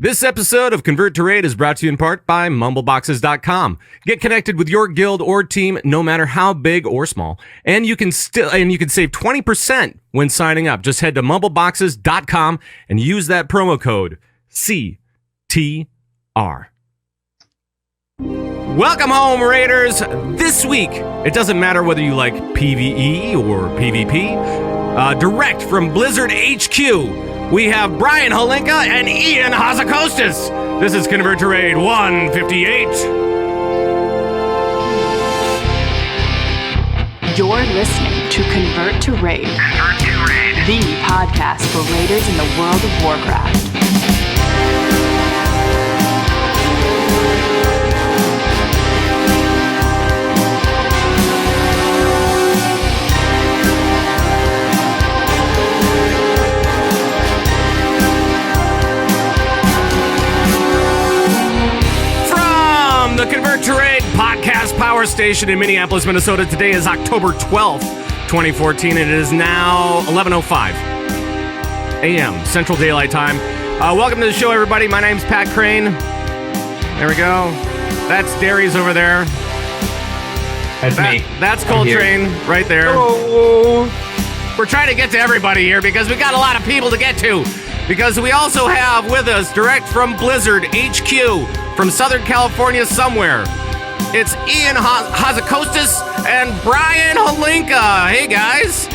This episode of Convert to Raid is brought to you in part by mumbleboxes.com. Get connected with your guild or team, no matter how big or small, and you can save 20% when signing up. Just head to mumbleboxes.com and use that promo code CTR. Welcome home, Raiders. This week, it doesn't matter whether you like PvE or PvP. Direct from Blizzard HQ. We have Brian Holinka and Ion Hazzikostas. This is Convert to Raid 158. You're listening to Convert to Raid, the podcast for raiders in the world of Warcraft. The Convert to Raid podcast power station in Minneapolis, Minnesota. Today is October 12th, 2014, and it is now 11:05 a.m. Central Daylight Time. Welcome to the show, everybody. My name's Pat Krane. There we go. That's Dairies over there. That's me. That's Koltrane right there. Oh. We're trying to get to everybody here because we got a lot of people to get to. Because we also have with us, direct from Blizzard HQ, from Southern California somewhere, it's Ion Hazzikostas and Brian Holinka. Hey, guys.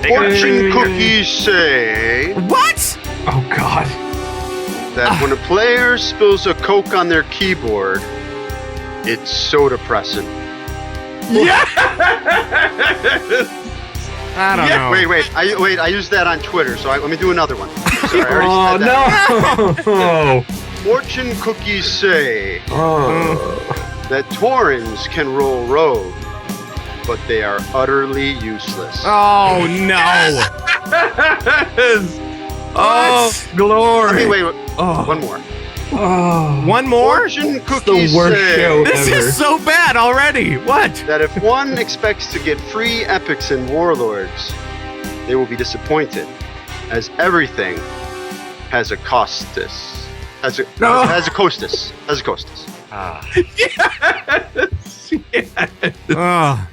Fortune cookies say... What? Oh, God. That when a player spills a Coke on their keyboard, it's so depressing. Yes! I don't know. Wait. I used that on Twitter, so let me do another one. Sorry, I already said that. No! Fortune cookies say that Taurens can roll rogue, but they are utterly useless. Oh, no. Yes! Oh, glory. Wait. Oh. One more. Oh. One more? Fortune cookies the worst say show This ever. is so bad already. What? that if one expects to get free epics in Warlords, they will be disappointed, as everything has a costus. Has a costus. Yes! Yes! Oh.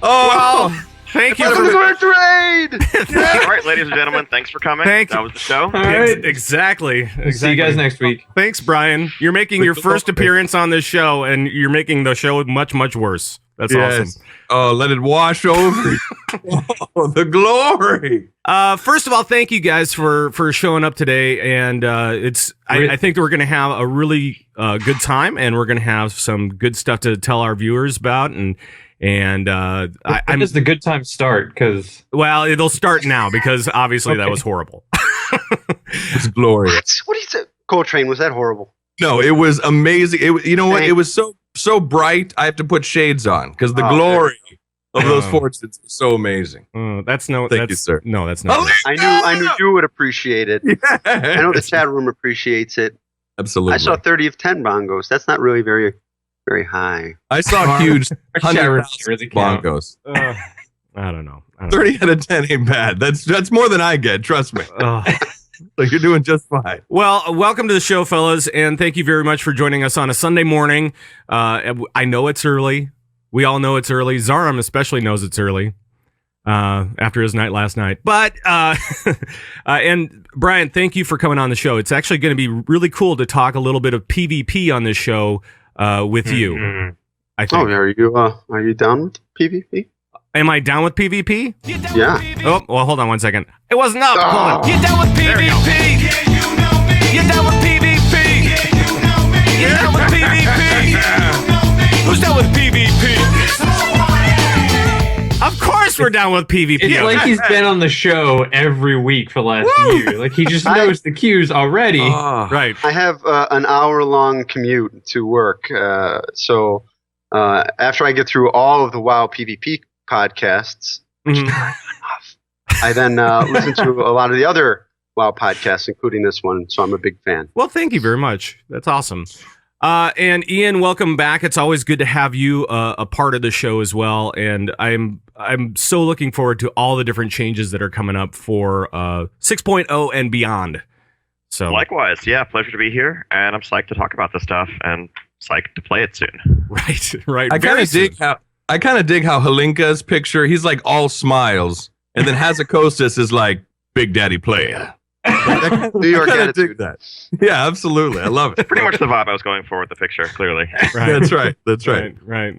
Oh! Well, thank you. Welcome to Convert Raid! All right, ladies and gentlemen, thanks for coming. Thank that you. was the show. All right. Exactly. See you guys next week. Thanks, Brian. You're making your first appearance on this show, and you're making the show much, much worse. That's awesome. Oh, let it wash over. Oh, the glory. First of all, thank you guys for showing up today, and I think we're going to have a really good time, and we're going to have some good stuff to tell our viewers about, when does the good time start? Because it'll start now because obviously that was horrible. It's glorious. What do you say? Koltrane, was that horrible? No, it was amazing. You know what? It was so bright. I have to put shades on because the glory of those fortunes is so amazing. Thank you, sir. No, that's not. I knew you would appreciate it. Yes. I know the chat room appreciates it. Absolutely. I saw 30 of 10 bongos. That's not really very, very high. I saw huge really 100,000 count. bongos. I don't know. 30 out of 10 ain't bad. That's more than I get. Trust me. So you're doing just fine. Well, welcome to the show, fellas, and thank you very much for joining us on a Sunday morning. I know it's early. We all know it's early. Zaram especially knows it's early after his night last night. But, and Brian, thank you for coming on the show. It's actually going to be really cool to talk a little bit of PvP on this show with you. I think. Oh, are you down with PvP? Am I down with PvP? Yeah. Oh, well, hold on one second. It wasn't up. Hold on. You down with PvP? You down with PvP? You down with PvP? Who's down with PvP? Of course we're down with PvP. it's like he's been on the show every week for the last year. Like he just knows the cues already. Right. I have an hour-long commute to work, so after I get through all of the WoW PvP podcasts, I then listen to a lot of the other WoW podcasts, including this one, so I'm a big fan. Well, thank you very much. That's awesome. And Ion, welcome back. It's always good to have you a part of the show as well. And I'm so looking forward to all the different changes that are coming up for 6.0 and beyond. So Likewise, yeah, pleasure to be here, and I'm psyched to talk about this stuff and psyched to play it soon. Right. I kind of dig how Holinka's picture. He's like all smiles, and then Hazzikostas is like Big Daddy player. New York I attitude. dig that. Yeah, absolutely. I love it. Pretty much the vibe I was going for with the picture, clearly. That's right. That's right. Right.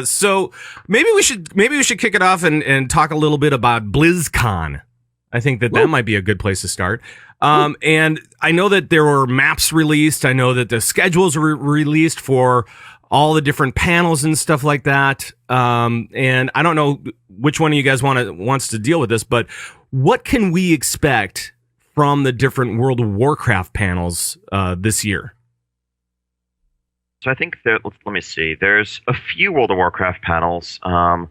So maybe we should kick it off and talk a little bit about BlizzCon. I think that might be a good place to start. And I know that there were maps released. I know that the schedules were released for all the different panels and stuff like that. And I don't know which one of you guys wants to deal with this, but what can we expect from the different World of Warcraft panels this year? So I think that, let me see. There's a few World of Warcraft panels. On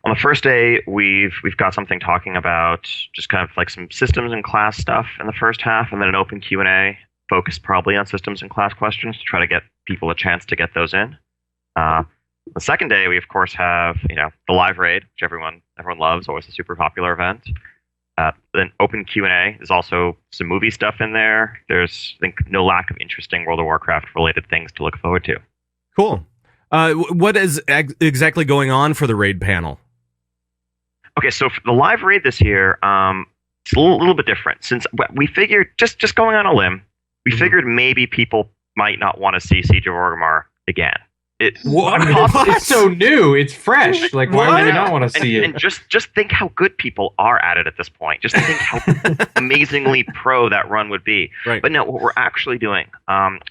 the first day, we've got something talking about just kind of like some systems and class stuff in the first half, and then an open Q&A focused probably on systems and class questions to try to get people a chance to get those in. The second day, we of course have the live raid, which everyone loves, always a super popular event. Then open Q&A. There's also some movie stuff in there. There's, I think, no lack of interesting World of Warcraft related things to look forward to. Cool. What is exactly going on for the raid panel? Okay, so for the live raid this year, it's a little bit different. Since we figured, just going on a limb, we figured maybe people might not want to see Siege of Orgrimmar again. It's so new. It's fresh. Like, why would we not want to see it? And just think how good people are at it at this point. Just think how amazingly pro that run would be. Right. But no, what we're actually doing,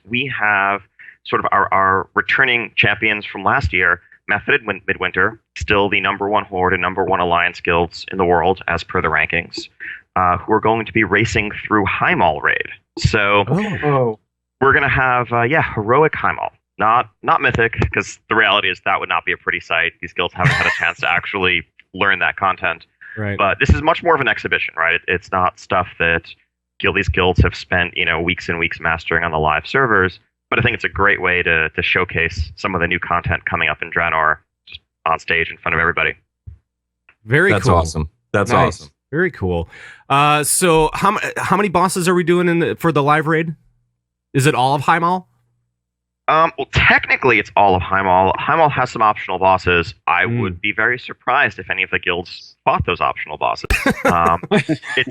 we have sort of our returning champions from last year, Method Midwinter, still the #1 Horde and #1 Alliance guilds in the world as per the rankings, who are going to be racing through Heimal raid. So we're going to have, heroic Heimal. Not Mythic, because the reality is that would not be a pretty sight. These guilds haven't had a chance to actually learn that content. Right. But this is much more of an exhibition, right? It's not stuff that these guilds have spent weeks and weeks mastering on the live servers. But I think it's a great way to showcase some of the new content coming up in Draenor just on stage in front of everybody. That's cool. Awesome. That's awesome. Very cool. So how many bosses are we doing for the live raid? Is it all of Heimal? Well, technically, it's all of Heimal. Heimal has some optional bosses. I would be very surprised if any of the guilds fought those optional bosses.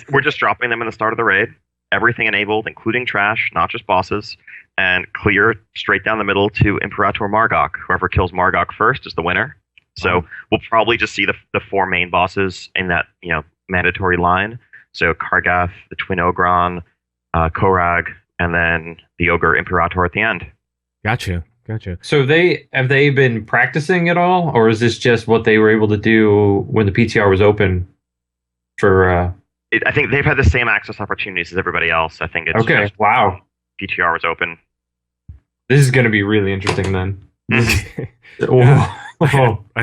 We're just dropping them in the start of the raid. Everything enabled, including trash, not just bosses, and clear straight down the middle to Imperator Margok. Whoever kills Margok first is the winner. So we'll probably just see the 4 main bosses in that mandatory line. So Kargath, the Twin Ogron, Korag, and then the Ogre Imperator at the end. Gotcha. So have they been practicing at all, or is this just what they were able to do when the PTR was open? I think they've had the same access opportunities as everybody else. I think it's okay. Just wow. PTR was open. This is going to be really interesting then. I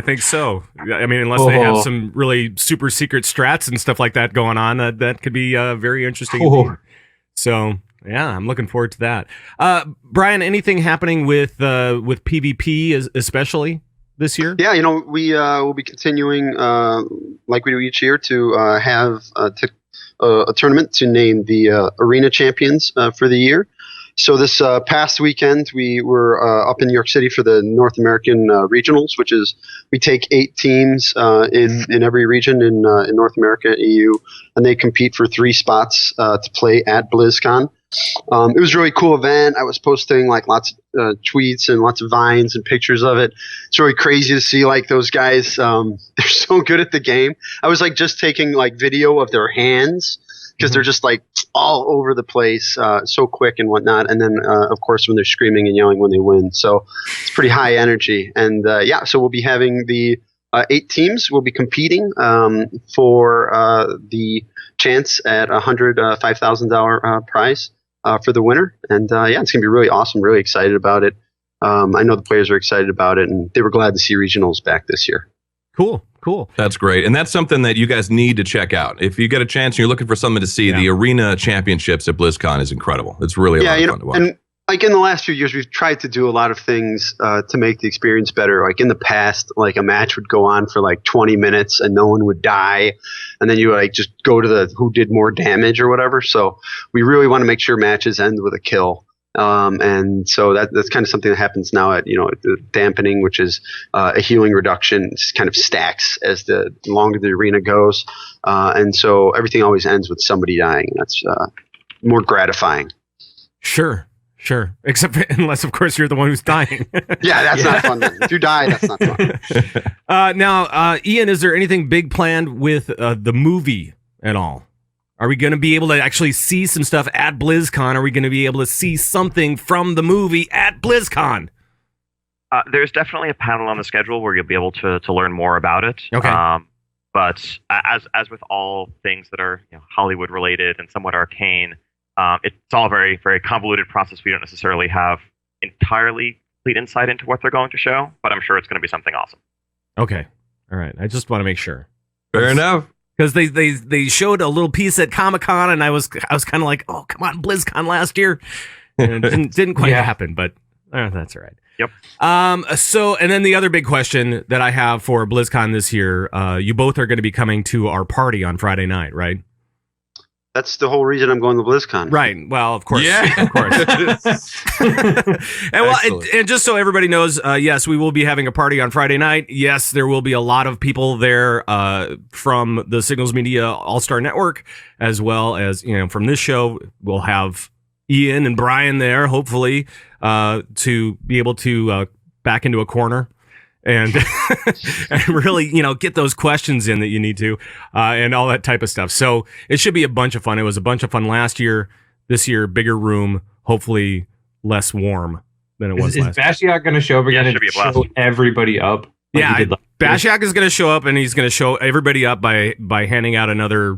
think so. I mean, unless they have some really super secret strats and stuff like that going on, that could be very interesting. So yeah, I'm looking forward to that. Brian, anything happening with PvP especially this year? Yeah, we will be continuing like we do each year to have a tournament to name the arena champions for the year. So this past weekend, we were up in New York City for the North American regionals, which is we take 8 teams in every region in North America, EU, and they compete for 3 spots to play at BlizzCon. It was a really cool event. I was posting like lots of tweets and lots of vines and pictures of it. It's really crazy to see like those guys. They're so good at the game. I was like just taking like video of their hands because they're just like all over the place, so quick and whatnot. And then of course when they're screaming and yelling when they win. So it's pretty high energy. And so we'll be having the 8 teams will be competing for the chance at $105,000 prize for the winner. And it's going to be really awesome. Really excited about it. I know the players are excited about it, and they were glad to see regionals back this year. Cool. That's great. And that's something that you guys need to check out. If you get a chance and you're looking for something to see, the Arena Championships at BlizzCon is incredible. It's really a lot of fun to watch. And like in the last few years, we've tried to do a lot of things to make the experience better. Like in the past, like a match would go on for like 20 minutes and no one would die. And then you would like just go to the who did more damage or whatever. So we really want to make sure matches end with a kill. And so that's kind of something that happens now at the dampening, which is a healing reduction. It just kind of stacks as the longer the arena goes. And so everything always ends with somebody dying. That's more gratifying. Sure. Except unless, of course, you're the one who's dying. Yeah, that's not fun. Then. If you die, that's not fun. Now, Ian, is there anything big planned with the movie at all? Are we going to be able to actually see some stuff at BlizzCon? Are we going to be able to see something from the movie at BlizzCon? There's definitely a panel on the schedule where you'll be able to learn more about it. Okay. But as with all things that are Hollywood related and somewhat arcane, it's all a very, very convoluted process. We don't necessarily have entirely complete insight into what they're going to show, but I'm sure it's going to be something awesome. Okay. All right. I just want to make sure. Fair enough. Because they showed a little piece at Comic-Con, and I was kind of like, oh, come on, BlizzCon last year. And it didn't quite happen, but that's all right. Yep. So, and then the other big question that I have for BlizzCon this year, you both are going to be coming to our party on Friday night, right? That's the whole reason I'm going to BlizzCon. Right. Well, of course. Yeah. Of course. and just so everybody knows, yes, we will be having a party on Friday night. Yes, there will be a lot of people there from the Signals Media All-Star Network, as well as, from this show. We'll have Ian and Brian there, hopefully, to be able to back into a corner. And and really, get those questions in that you need to, and all that type of stuff. So it should be a bunch of fun. It was a bunch of fun last year. This year, bigger room, hopefully less warm than it was last year. Is Bashiak going to show up again and show everybody up? Bashiak is going to show up, and he's going to show everybody up by handing out another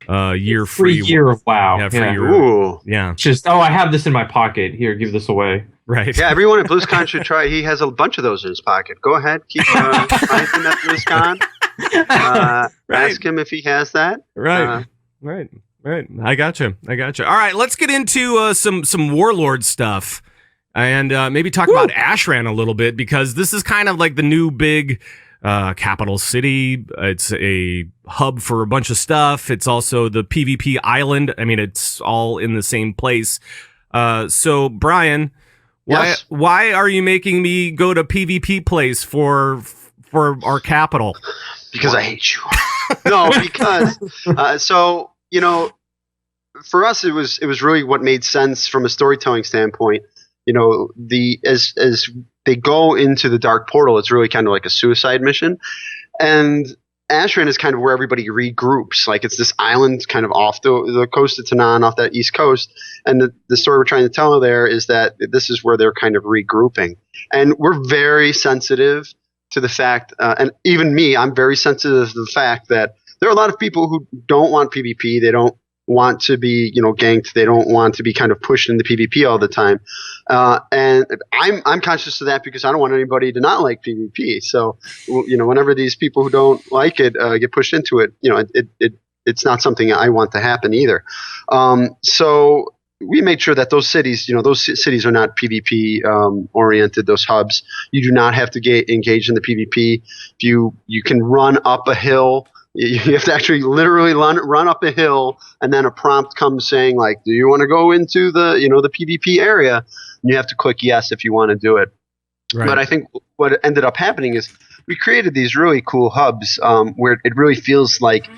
year free year of WoW. Yeah, free year. Ooh. Yeah. Just I have this in my pocket. Here, give this away. Right. Yeah, everyone at BlizzCon should try. He has a bunch of those in his pocket. Go ahead, keep finding him at BlizzCon. Right. Ask him if he has that. Right. Right. I gotcha. All right, let's get into some Warlord stuff, and maybe talk about Ashran a little bit, because this is kind of like the new big capital city. It's a hub for a bunch of stuff. It's also the PvP island. I mean, it's all in the same place. So Brian, why are you making me go to PvP place for our capital? Because I hate you. No, because for us it was really what made sense from a storytelling standpoint. As they go into the dark portal, it's really kind of like a suicide mission, and Ashran is kind of where everybody regroups. Like, it's this island kind of off the coast of Tanaan, off that east coast. And the story we're trying to tell there is that this is where they're kind of regrouping. And we're very sensitive to the fact, and even me, I'm very sensitive to the fact that there are a lot of people who don't want PvP. They don't want to be, ganked. They don't want to be kind of pushed into PvP all the time. And I'm conscious of that because I don't want anybody to not like PvP. So, whenever these people who don't like it get pushed into it, it's not something I want to happen either. So we made sure that those cities are not PvP oriented. Those hubs, you do not have to engage in the PvP. You can run up a hill. You have to actually literally run up a hill, and then a prompt comes saying, like, do you want to go into the the PvP area? And you have to click yes if you want to do it. Right. But I think what ended up happening is we created these really cool hubs where it really feels like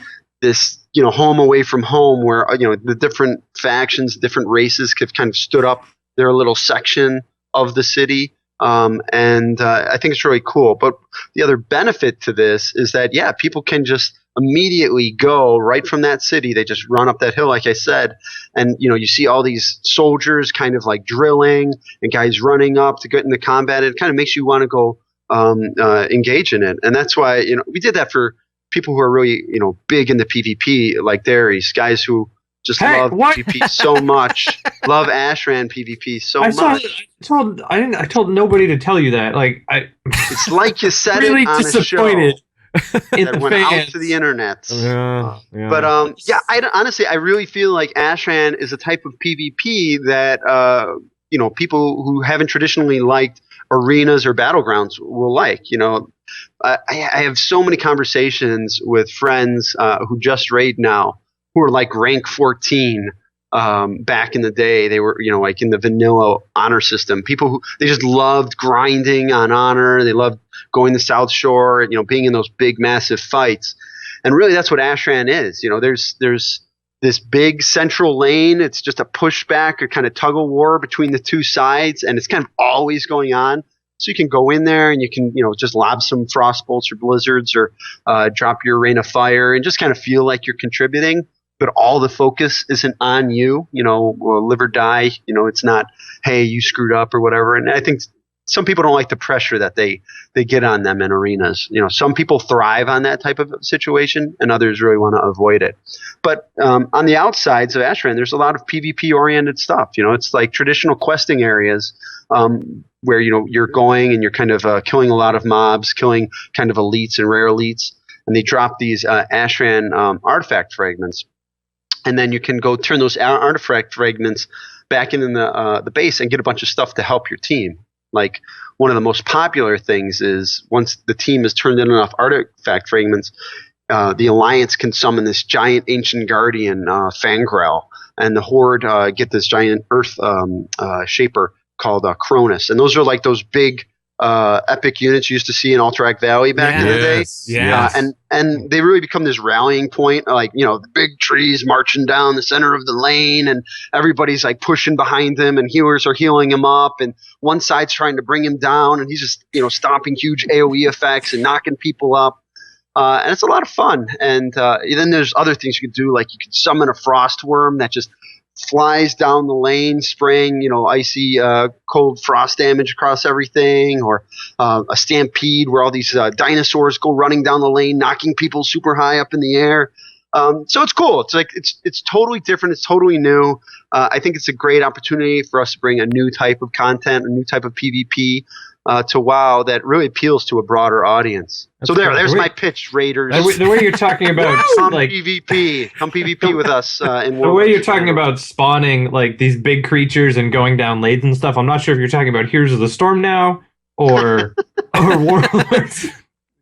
this home away from home, where the different factions, different races have kind of stood up their little section of the city. And I think it's really cool. But the other benefit to this is that, people can just immediately go right from that city. They just run up that hill, like I said, and you see all these soldiers kind of like drilling and guys running up to get into combat. It kind of makes you want to go engage in it, and that's why we did that for people who are really big in the PvP, like Dairies, guys who just love PvP so much, love Ashran PvP so much. I told nobody to tell you that. Like, it's like you said really it on a show. That went fans. out to the internet. But I honestly, I really feel like Ashran is a type of PvP that people who haven't traditionally liked arenas or battlegrounds will like. I have so many conversations with friends who just raid now, who are like rank 14. Back in the day, they were, like in the vanilla honor system. People who they just loved grinding on honor. They loved going to South Shore, being in those big, massive fights. And really, that's what Ashran is. There's this big central lane. It's just a pushback, a kind of tug of war between the two sides, and it's kind of always going on. So you can go in there and you can, just lob some frost bolts or blizzards or drop your rain of fire and just kind of feel like you're contributing. But all the focus isn't on you, live or die. It's not, hey, you screwed up or whatever. And I think some people don't like the pressure that they get on them in arenas. Some people thrive on that type of situation, and others really want to avoid it. But on the outsides of Ashran, there's a lot of PvP-oriented stuff. It's like traditional questing areas where you're going and you're kind of killing a lot of mobs, killing kind of elites and rare elites, and they drop these Ashran artifact fragments. And then you can go turn those artifact fragments back in the base and get a bunch of stuff to help your team. Like one of the most popular things is once the team has turned in enough artifact fragments, the Alliance can summon this giant ancient guardian, Fangrel, and the Horde get this giant earth shaper called Cronus. And those are like those big epic units you used to see in Alterac Valley back in the day. Yes. And they really become this rallying point, like, the big trees marching down the center of the lane, and everybody's like pushing behind him, and healers are healing him up, and one side's trying to bring him down, and he's just, stomping huge AoE effects and knocking people up. And it's a lot of fun. And then there's other things you could do, like you could summon a frost worm that just flies down the lane, spraying, icy, cold frost damage across everything, or a stampede where all these dinosaurs go running down the lane, knocking people super high up in the air. So it's cool. It's like it's totally different. It's totally new. I think it's a great opportunity for us to bring a new type of content, a new type of PvP to WoW that really appeals to a broader audience. So there's my pitch, Raiders. The way you're talking about come PvP with us in Warlords. The way you're talking about spawning like these big creatures and going down lanes and stuff. I'm not sure if you're talking about Heroes of the Storm now or Warlords.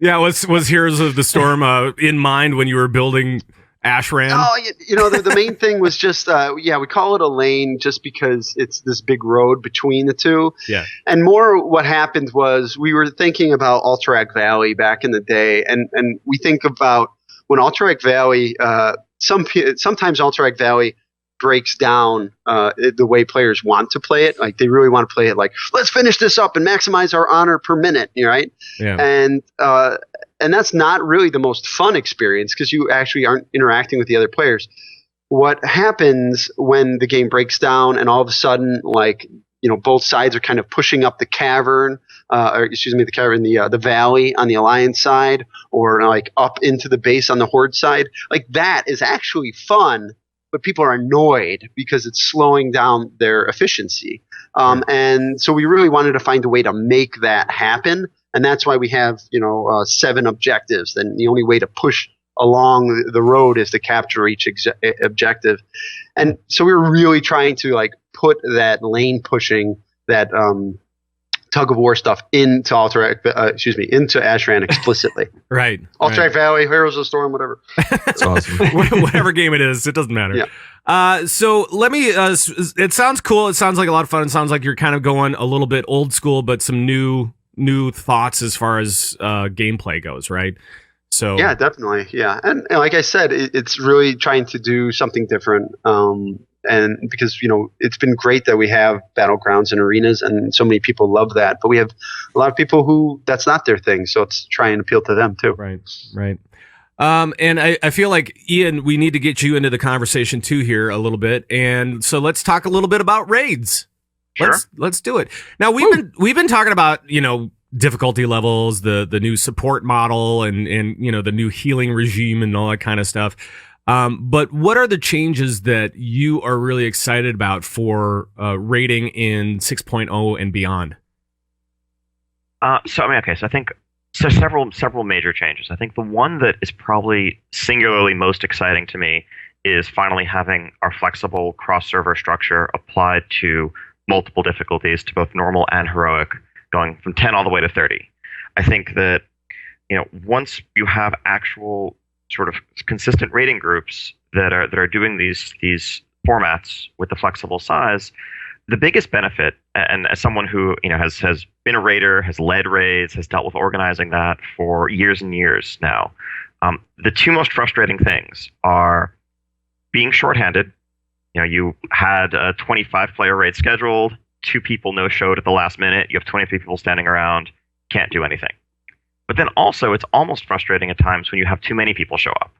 Yeah, was Heroes of the Storm in mind when you were building Ashran? Oh, the main thing was just, we call it a lane just because it's this big road between the two. Yeah. And more what happened was we were thinking about Alterac Valley back in the day, and we think about when Alterac Valley, sometimes Alterac Valley breaks down the way players want to play it. Like they really want to play it like, let's finish this up and maximize our honor per minute, right? Yeah. And that's not really the most fun experience because you actually aren't interacting with the other players. What happens when the game breaks down and all of a sudden, like, both sides are kind of pushing up the cavern, the valley on the Alliance side, or like up into the base on the Horde side. Like that is actually fun, but people are annoyed because it's slowing down their efficiency. And so we really wanted to find a way to make that happen. And that's why we have, 7 objectives. And the only way to push along the road is to capture each objective. And so we were really trying to like put that lane pushing, that tug of war stuff into into Ashran explicitly. Right. Alterac Valley, Heroes of the Storm, whatever. That's awesome. Whatever game it is, it doesn't matter. Yeah. So let me. It sounds cool. It sounds like a lot of fun. It sounds like you're kind of going a little bit old school, but some new thoughts as far as gameplay goes, right? So yeah, definitely, yeah, and like I said, it's really trying to do something different, and because it's been great that we have battlegrounds and arenas, and so many people love that, but we have a lot of people who that's not their thing, so it's trying to appeal to them too. Right. And I feel like, Ian, we need to get you into the conversation too here a little bit, and so let's talk a little bit about raids. Sure. Let's do it. Now we've been talking about, difficulty levels, the new support model and the new healing regime and all that kind of stuff. But what are the changes that you are really excited about for raiding in 6.0 and beyond? So I think several major changes. I think the one that is probably singularly most exciting to me is finally having our flexible cross-server structure applied to multiple difficulties to both normal and heroic, going from 10 all the way to 30. I think that, once you have actual sort of consistent rating groups that are doing these formats with the flexible size, the biggest benefit, and as someone who has been a raider, has led raids, has dealt with organizing that for years and years now, the two most frustrating things are being shorthanded. You had a 25-player raid scheduled, 2 people no-showed at the last minute, you have 23 people standing around, can't do anything. But then also, it's almost frustrating at times when you have too many people show up.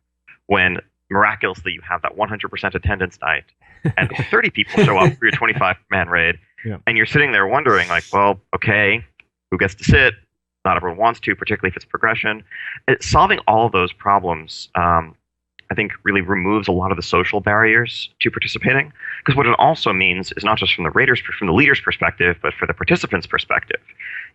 When miraculously you have that 100% attendance night, and 30 people show up for your 25-man raid, and you're sitting there wondering, like, well, okay, who gets to sit? Not everyone wants to, particularly if it's progression. Solving all of those problems, I think, really removes a lot of the social barriers to participating. Because what it also means is not just from the leader's perspective, but for the participants' perspective.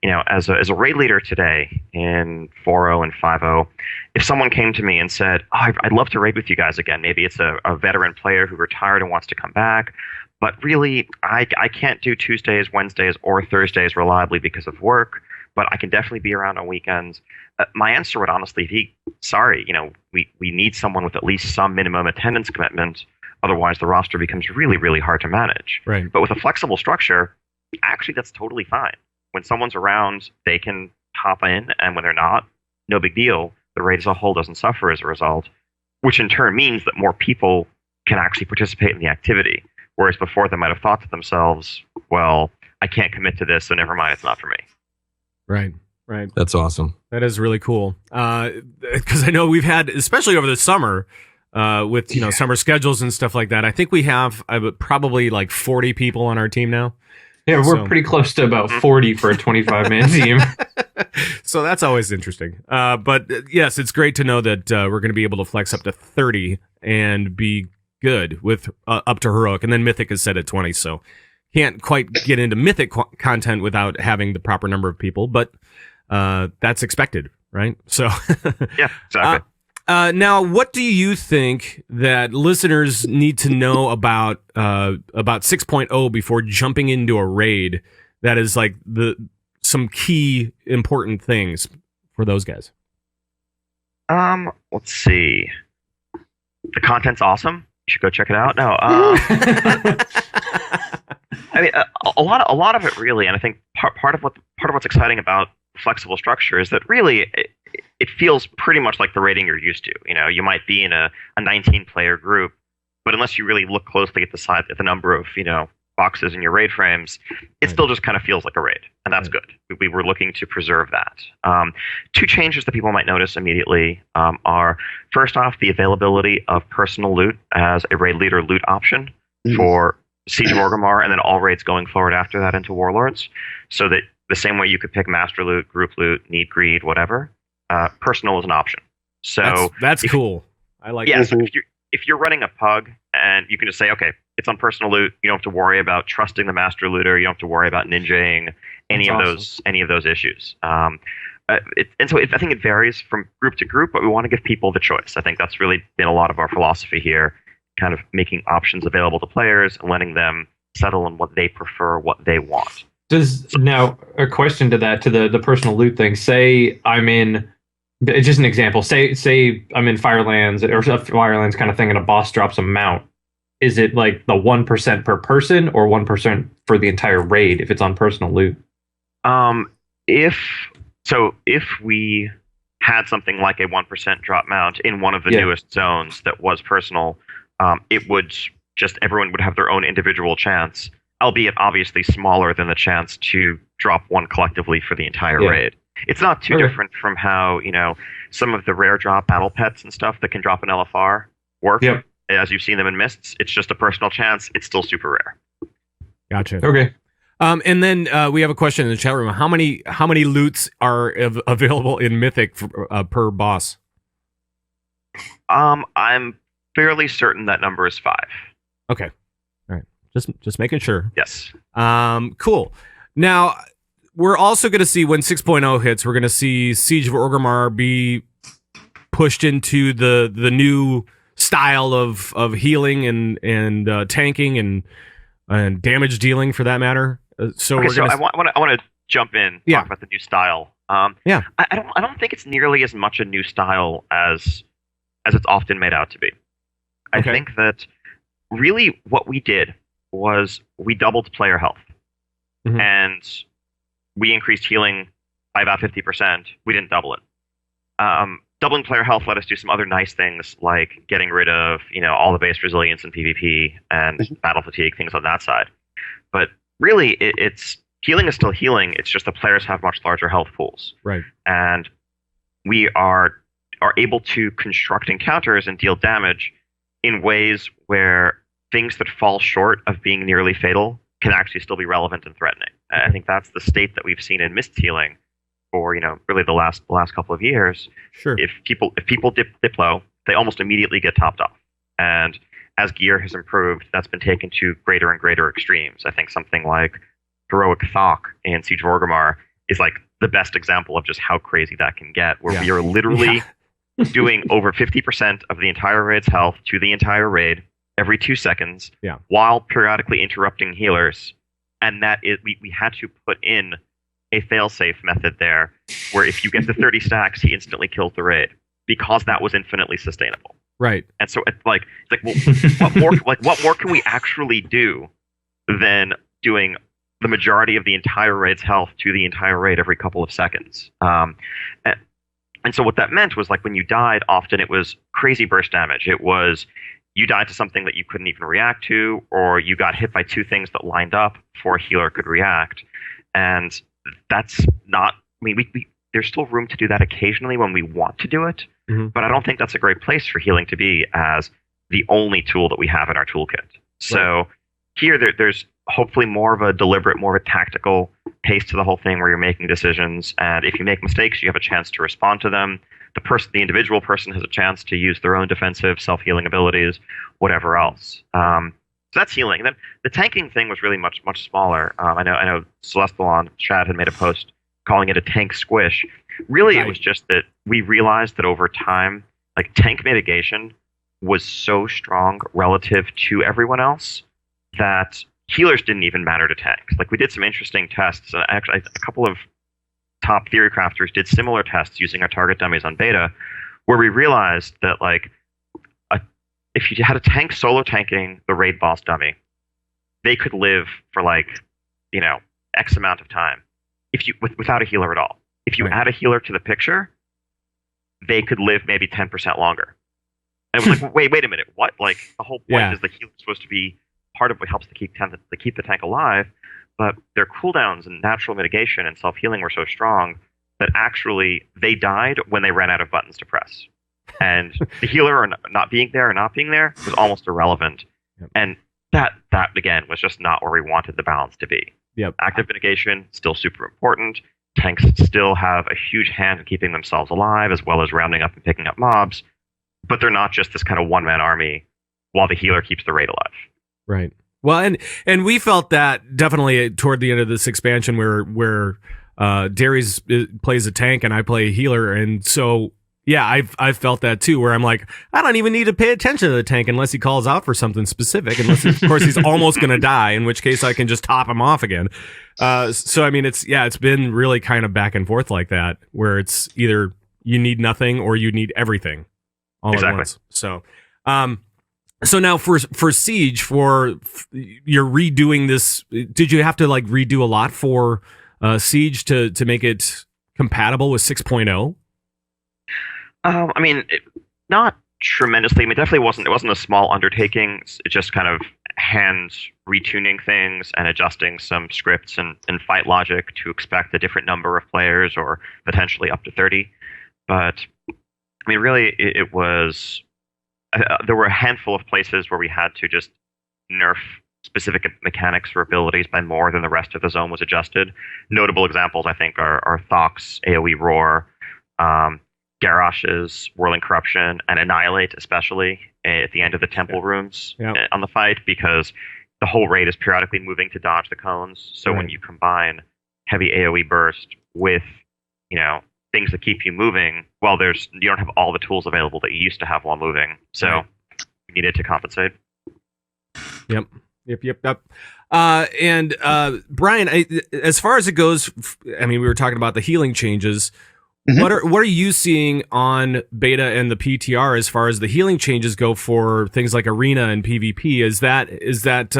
As a raid leader today in 4.0 and 5.0, if someone came to me and said, "Oh, I'd love to raid with you guys again," maybe it's a veteran player who retired and wants to come back, but really, I can't do Tuesdays, Wednesdays, or Thursdays reliably because of work, but I can definitely be around on weekends. My answer would honestly be, sorry, we need someone with at least some minimum attendance commitment. Otherwise, the roster becomes really, really hard to manage. Right. But with a flexible structure, actually, that's totally fine. When someone's around, they can hop in, and when they're not, no big deal. The raid as a whole doesn't suffer as a result, which in turn means that more people can actually participate in the activity. Whereas before, they might have thought to themselves, well, I can't commit to this, so never mind, it's not for me. Right. That's awesome. That is really cool. Because I know we've had, especially over the summer, with summer schedules and stuff like that. I think we have probably like 40 people on our team now. Yeah, we're pretty close to about 40 for a 25-man team. So that's always interesting. But yes, it's great to know that we're going to be able to flex up to 30 and be good with up to heroic. And then Mythic is set at 20, so can't quite get into Mythic content without having the proper number of people, but that's expected, right? So yeah, exactly. Now, what do you think that listeners need to know about 6.0 before jumping into a raid? That is like some key important things for those guys. Let's see. The content's awesome. You should go check it out. No, I mean, a lot of it really, and I think part of what's exciting about flexible structure is that really it feels pretty much like the rating you're used to. You might be in a 19-player group, but unless you really look closely at the number of boxes in your raid frames, it still just kind of feels like a raid, and that's good. We were looking to preserve that. 2 changes that people might notice immediately are, first off, the availability of personal loot as a raid leader loot option for Siege of Orgrimmar, and then all raids going forward after that into Warlords, so that the same way you could pick master loot, group loot, need greed, whatever, personal is an option. So that's cool. I like. Yeah, so if you're running a pug and you can just say, okay, it's on personal loot, you don't have to worry about trusting the master looter, you don't have to worry about ninjaing any of those issues. I think it varies from group to group, but we want to give people the choice. I think that's really been a lot of our philosophy here, kind of making options available to players and letting them settle on what they prefer, what they want. Now a question to that, to the personal loot thing. Say I'm in, just an example. Say I'm in Firelands or Firelands kind of thing, and a boss drops a mount. Is it like the 1% per person or 1% for the entire raid if it's on personal loot? If we had something like a 1% drop mount in one of the newest zones that was personal, it would just, everyone would have their own individual chance, albeit obviously smaller than the chance to drop one collectively for the entire raid. It's not too different from how, some of the rare drop battle pets and stuff that can drop an LFR work. Yep. As you've seen them in Mists, it's just a personal chance. It's still super rare. Gotcha. Okay. And then we have a question in the chat room. How many loots are available in Mythic per boss? I'm fairly certain that number is 5. Okay. All right. Just making sure. Yes. Cool. Now, we're also going to see when 6.0 hits, we're going to see Siege of Orgrimmar be pushed into the new style of healing and tanking and and damage dealing for that matter. So okay, we're so gonna. I want to jump in, Yeah. talk about the new style. Yeah. I don't think it's nearly as much a new style as it's often made out to be. I Okay. think that really what we did was we doubled player health, Mhm. and we increased healing by about 50%. We didn't double it. Doubling player health let us do some other nice things like getting rid of all the base resilience in PvP and battle fatigue, things on that side. But really, it's healing is still healing. It's just the players have much larger health pools, Right. and we are able to construct encounters and deal damage in ways where things that fall short of being nearly fatal can actually still be relevant and threatening. And I think that's the state that we've seen in mist healing for really the last couple of years. Sure. If people dip low, they almost immediately get topped off. And as gear has improved, that's been taken to greater and greater extremes. I think something like Heroic Thok in Siege of Orgrimmar is like the best example of just how crazy that can get, where we are literally doing over 50% of the entire raid's health to the entire raid every 2 seconds, while periodically interrupting healers. And that we had to put in a fail-safe method there, where if you get to 30 stacks, he instantly kills the raid, because that was infinitely sustainable. Right. And so it's like well, what more can we actually do than doing the majority of the entire raid's health to the entire raid every couple of seconds? And so what that meant was, like, when you died, often it was crazy burst damage. It was you died to something that you couldn't even react to, or you got hit by two things that lined up before a healer could react. And that's not, I mean, there's still room to do that occasionally when we want to do it, but I don't think that's a great place for healing to be as the only tool that we have in our toolkit. So here, there's hopefully more of a deliberate, more of a tactical pace to the whole thing, where you're making decisions, and if you make mistakes, you have a chance to respond to them. The individual person has a chance to use their own defensive, self-healing abilities, whatever else. So that's healing. And then the tanking thing was really much smaller. I know Celestial on chat had made a post calling it a tank squish. Really, It was just that we realized that over time, like, tank mitigation was so strong relative to everyone else that healers didn't even matter to tanks. Like, we did some interesting tests. Actually, a couple of top theory crafters did similar tests using our target dummies on beta, where we realized that, like, if you had a tank solo tanking the raid boss dummy, they could live for, like, X amount of time if you without a healer at all. If you add a healer to the picture, they could live maybe 10% longer. And it was like, wait a minute, what? Like, the whole point is the healer's supposed to be part of what helps to keep the tank alive, but their cooldowns and natural mitigation and self-healing were so strong that actually they died when they ran out of buttons to press. And the healer or not being there was almost irrelevant. And that again was just not where we wanted the balance to be. Active mitigation, still super important. Tanks still have a huge hand in keeping themselves alive, as well as rounding up and picking up mobs, but they're not just this kind of one-man army while the healer keeps the raid alive. Right. Well, and we felt that definitely toward the end of this expansion, where Dairies plays a tank and I play a healer, and so I've felt that too, where I'm like, I don't even need to pay attention to the tank unless he calls out for something specific, unless of course he's almost going to die, in which case I can just top him off again. So I mean, it's been really kind of back and forth like that, where it's either you need nothing or you need everything all at once. So. So now for Siege, you're redoing this. Did you have to like redo a lot for Siege to make it compatible with 6.0? I mean, not tremendously. I mean, it wasn't a small undertaking. It's just kind of hand retuning things and adjusting some scripts and fight logic to expect a different number of players, or potentially up to 30. But I mean, really, it was. There were a handful of places where we had to just nerf specific mechanics or abilities by more than the rest of the zone was adjusted. Notable examples, I think, are Thok's AoE Roar, Garrosh's Whirling Corruption, and Annihilate, especially at the end of the temple rooms on the fight, because the whole raid is periodically moving to dodge the cones. So when you combine heavy AoE Burst with, things that keep you moving, well, you don't have all the tools available that you used to have while moving. So we needed to compensate. Yep. Yep. And Brian, as far as it goes, I mean, we were talking about the healing changes. Mm-hmm. What are you seeing on beta and the PTR as far as the healing changes go for things like arena and PvP? Is that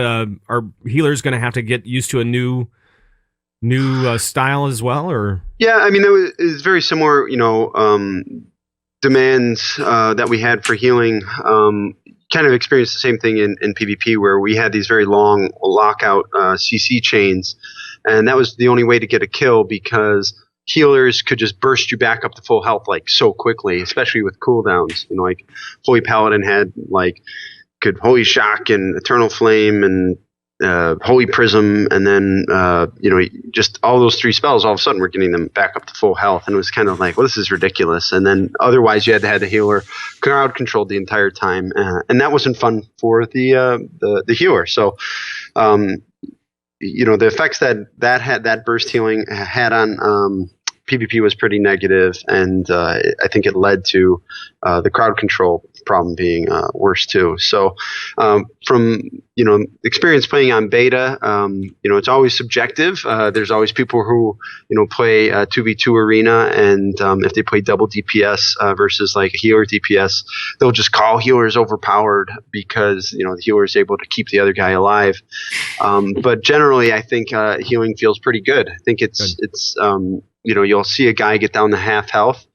are healers going to have to get used to a new style as well, or? Yeah, I mean, it was very similar, demands that we had for healing. Kind of experienced the same thing in PvP, where we had these very long lockout CC chains, and that was the only way to get a kill, because healers could just burst you back up to full health like so quickly, especially with cooldowns. Like Holy Paladin had could Holy Shock and Eternal Flame and Holy Prism, and then just all those 3 spells, all of a sudden we're getting them back up to full health, and it was kind of like, well, this is ridiculous. And then otherwise you had to have the healer crowd controlled the entire time, and that wasn't fun for the healer. So the effects that burst healing had on PvP was pretty negative, and I think it led to the crowd control problem being worse too. So from experience playing on beta, it's always subjective. There's always people who play 2v2 arena, and if they play double DPS versus like a healer DPS, they'll just call healers overpowered because the healer is able to keep the other guy alive. But generally, I think healing feels pretty good. I think it's you'll see a guy get down to half health,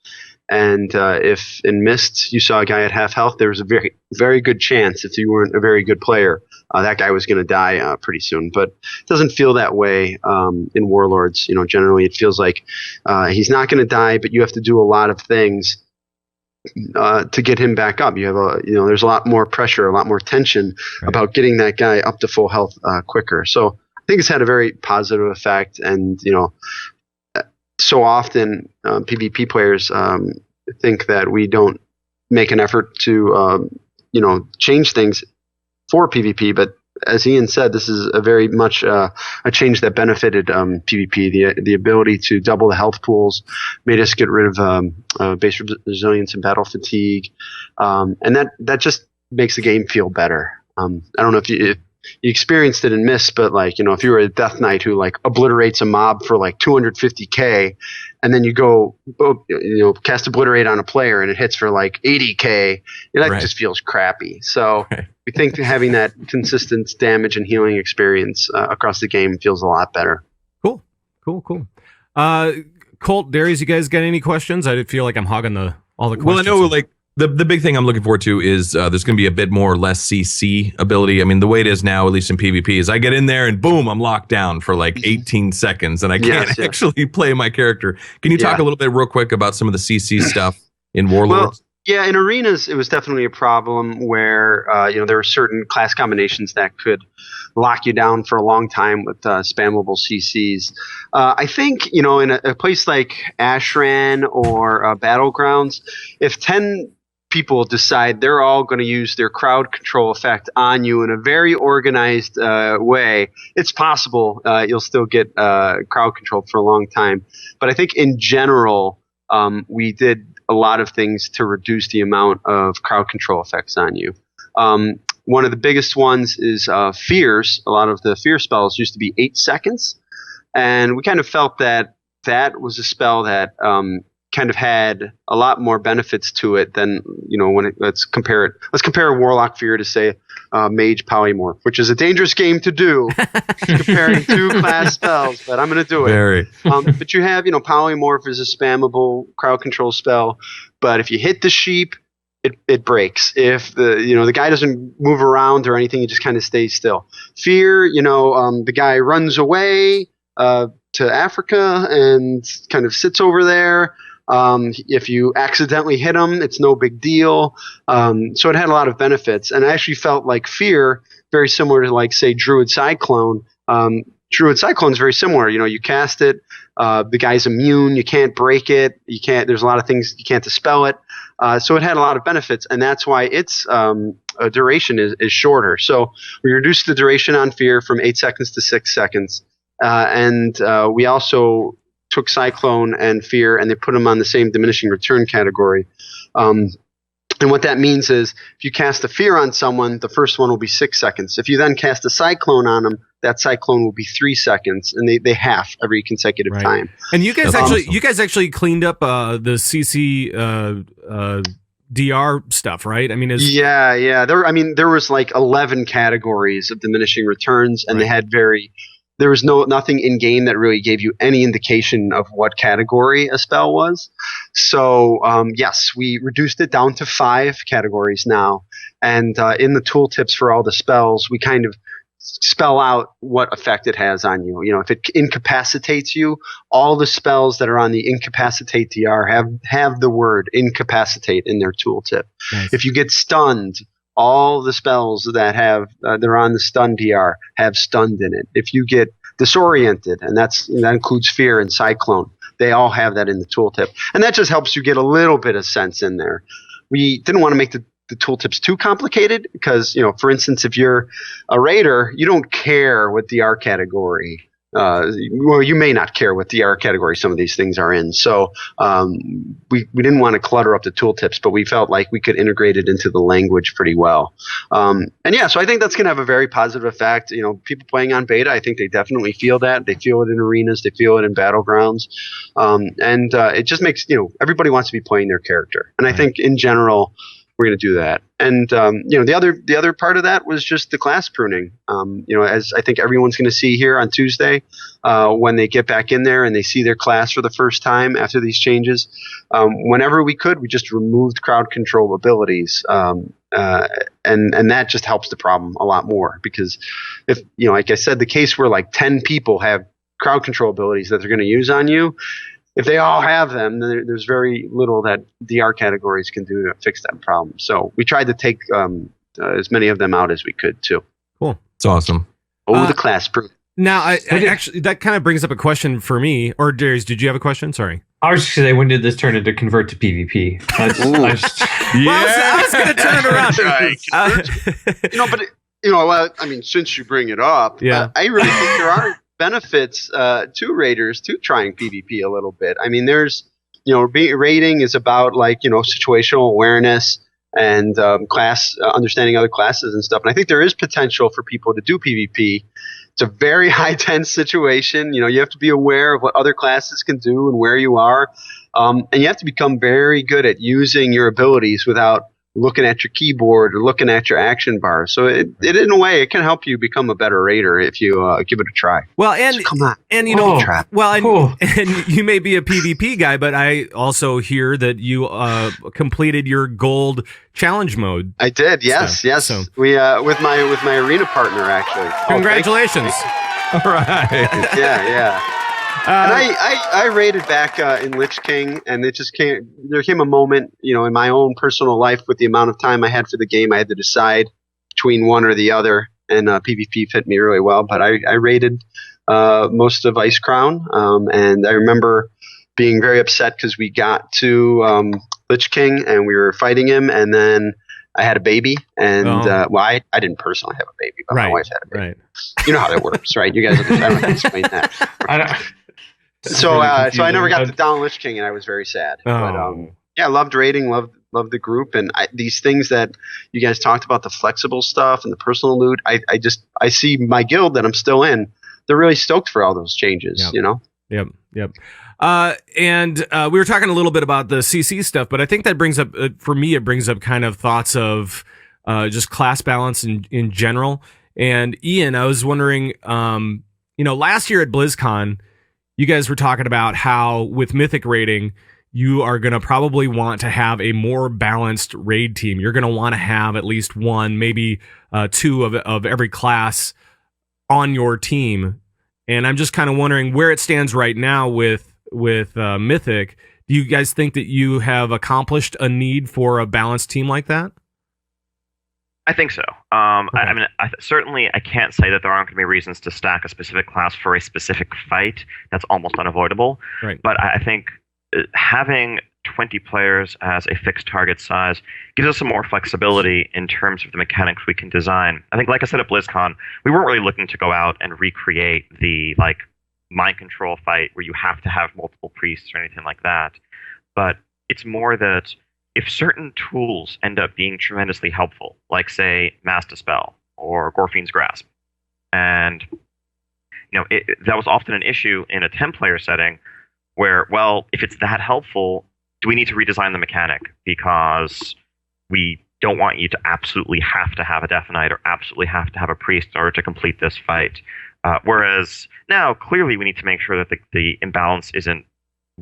and if in Mist you saw a guy at half health, there was a very, very good chance, if you weren't a very good player, that guy was going to die pretty soon. But it doesn't feel that way in Warlords. Generally it feels like he's not going to die, but you have to do a lot of things to get him back up. You have there's a lot more pressure, a lot more tension about getting that guy up to full health quicker. So I think it's had a very positive effect, and so often PvP players think that we don't make an effort to change things for PvP, but as Ian said, this is a very much a change that benefited PvP. The ability to double the health pools made us get rid of base resilience and battle fatigue, and that just makes the game feel better. I don't know if you experienced it in Mist, but if you were a Death Knight who obliterates a mob for 250k, and then you go cast Obliterate on a player and it hits for 80k, that just feels crappy. So we think having that consistent damage and healing experience across the game feels a lot better. Cool. Colt, Dairies, you guys got any questions? I feel like I'm hogging all the questions. Well, I know the big thing I'm looking forward to is there's going to be a bit more or less CC ability. I mean, the way it is now, at least in PvP, is I get in there and boom, I'm locked down for 18 seconds, and I can't actually play my character. Can you talk a little bit real quick about some of the CC stuff in Warlords? Yeah, in arenas, it was definitely a problem where there were certain class combinations that could lock you down for a long time with spammable CCs. I think in a place like Ashran or Battlegrounds, if 10 people decide they're all going to use their crowd control effect on you in a very organized way, it's possible you'll still get crowd control for a long time. But I think in general, we did a lot of things to reduce the amount of crowd control effects on you. One of the biggest ones is fears. A lot of the fear spells used to be 8 seconds, and we kind of felt that was a spell that kind of had a lot more benefits to it than let's compare a Warlock Fear to say Mage Polymorph, which is a dangerous game to do, comparing 2 class spells, but I'm going to do it. But you have Polymorph is a spammable crowd control spell, but if you hit the sheep, it breaks. If the guy doesn't move around or anything, he just kind of stays still. Fear, the guy runs away to Africa and kind of sits over there. If you accidentally hit him, it's no big deal. So it had a lot of benefits, and I actually felt like Fear very similar to say Druid Cyclone. Druid Cyclone is very similar. You cast it, the guy's immune, you can't break it, there's a lot of things, you can't dispel it. So it had a lot of benefits, and that's why its duration is shorter. So we reduced the duration on Fear from 8 seconds to 6 seconds, and we also took Cyclone and Fear and they put them on the same diminishing return category. And what that means is if you cast a fear on someone, the first one will be 6 seconds. If you then cast a cyclone on them, that cyclone will be 3 seconds, and they half every consecutive time. And you guys actually cleaned up the CC DR stuff, right? I mean, yeah. There was like 11 categories of diminishing returns, and they had there was nothing in game that really gave you any indication of what category a spell was. So yes, we reduced it down to 5 categories now, and in the tooltips for all the spells, we kind of spell out what effect it has on you. You know, if it incapacitates you, all the spells that are on the incapacitate DR have the word incapacitate in their tooltip. Nice. If you get stunned, all the spells that have they're on the stun DR have stunned in it. If you get disoriented, and that includes fear and cyclone, they all have that in the tooltip, and that just helps you get a little bit of sense in there. We didn't want to make the tooltips too complicated because, you know, for instance, if you're a raider, you don't care what DR category. Well, you may not care what DR category some of these things are in. So we didn't want to clutter up the tooltips, but we felt like we could integrate it into the language pretty well. And yeah, so I think that's going to have a very positive effect. You know, people playing on beta, I think they definitely feel that. They feel it in arenas. They feel it in battlegrounds. And it just makes, you know, everybody wants to be playing their character. And I think in general, we're going to do that. And, you know, the other part of that was just the class pruning. You know, as I think everyone's going to see here on Tuesday, when they get back in there and they see their class for the first time after these changes, whenever we could, we just removed crowd control abilities. And that just helps the problem a lot more, because if, you know, like I said, the case where like 10 people have crowd control abilities that they're going to use on you, if they all have them, then there's very little that DR categories can do to fix that problem. So we tried to take as many of them out as we could, too. Cool. It's awesome. The class proof. Now, I actually, that kind of brings up a question for me. Or Darius, did you have a question? Sorry. I was just going to say, when did this turn into convert to PvP? I was going to turn it around. You know, but well, I mean, since you bring it up, I really think there are benefits to raiders to trying PvP a little bit. I mean, there's, you know, raiding is about, like, you know, situational awareness and class understanding other classes and stuff. And I think there is potential for people to do PvP. It's a very high tense situation. You know, you have to be aware of what other classes can do and where you are, and you have to become very good at using your abilities without looking at your keyboard or looking at your action bar. So it in a way, it can help you become a better raider if you give it a try. Well, and so come on, and you know, and you may be a PvP guy, but I also hear that you completed your gold challenge mode. I did, yes. So we with my arena partner, actually. Congratulations! All right. Yeah. And I raided back in Lich King, and there came a moment, you know, in my own personal life with the amount of time I had for the game, I had to decide between one or the other, and PvP fit me really well. But I raided most of Ice Crown, and I remember being very upset because we got to Lich King, and we were fighting him, and then I had a baby, and I didn't personally have a baby, but my wife had a baby. Right. You know how that works, right? You guys understand. I don't have to explain that. So I never got to down Lich King, and I was very sad. But yeah, I loved raiding, loved the group, and these things that you guys talked about, the flexible stuff and the personal loot. I see my guild that I'm still in. They're really stoked for all those changes. Yep. You know. Yep. And we were talking a little bit about the CC stuff, but I think that brings up for me, it brings up kind of thoughts of just class balance in general. And Ian, I was wondering, you know, last year at BlizzCon, you guys were talking about how with Mythic raiding, you are going to probably want to have a more balanced raid team. You're going to want to have at least one, maybe two of every class on your team. And I'm just kind of wondering where it stands right now with Mythic. Do you guys think that you have accomplished a need for a balanced team like that? I think so. I mean, certainly I can't say that there aren't going to be reasons to stack a specific class for a specific fight. That's almost unavoidable. Right. But I think having 20 players as a fixed target size gives us some more flexibility in terms of the mechanics we can design. I think, like I said at BlizzCon, we weren't really looking to go out and recreate the mind control fight where you have to have multiple priests or anything like that. But it's more that if certain tools end up being tremendously helpful, like say Mass Dispel or Gorfine's Grasp, and that was often an issue in a 10-player setting where, well, if it's that helpful, do we need to redesign the mechanic because we don't want you to absolutely have to have a Death Knight or absolutely have to have a Priest in order to complete this fight. Whereas now, clearly, we need to make sure that the imbalance isn't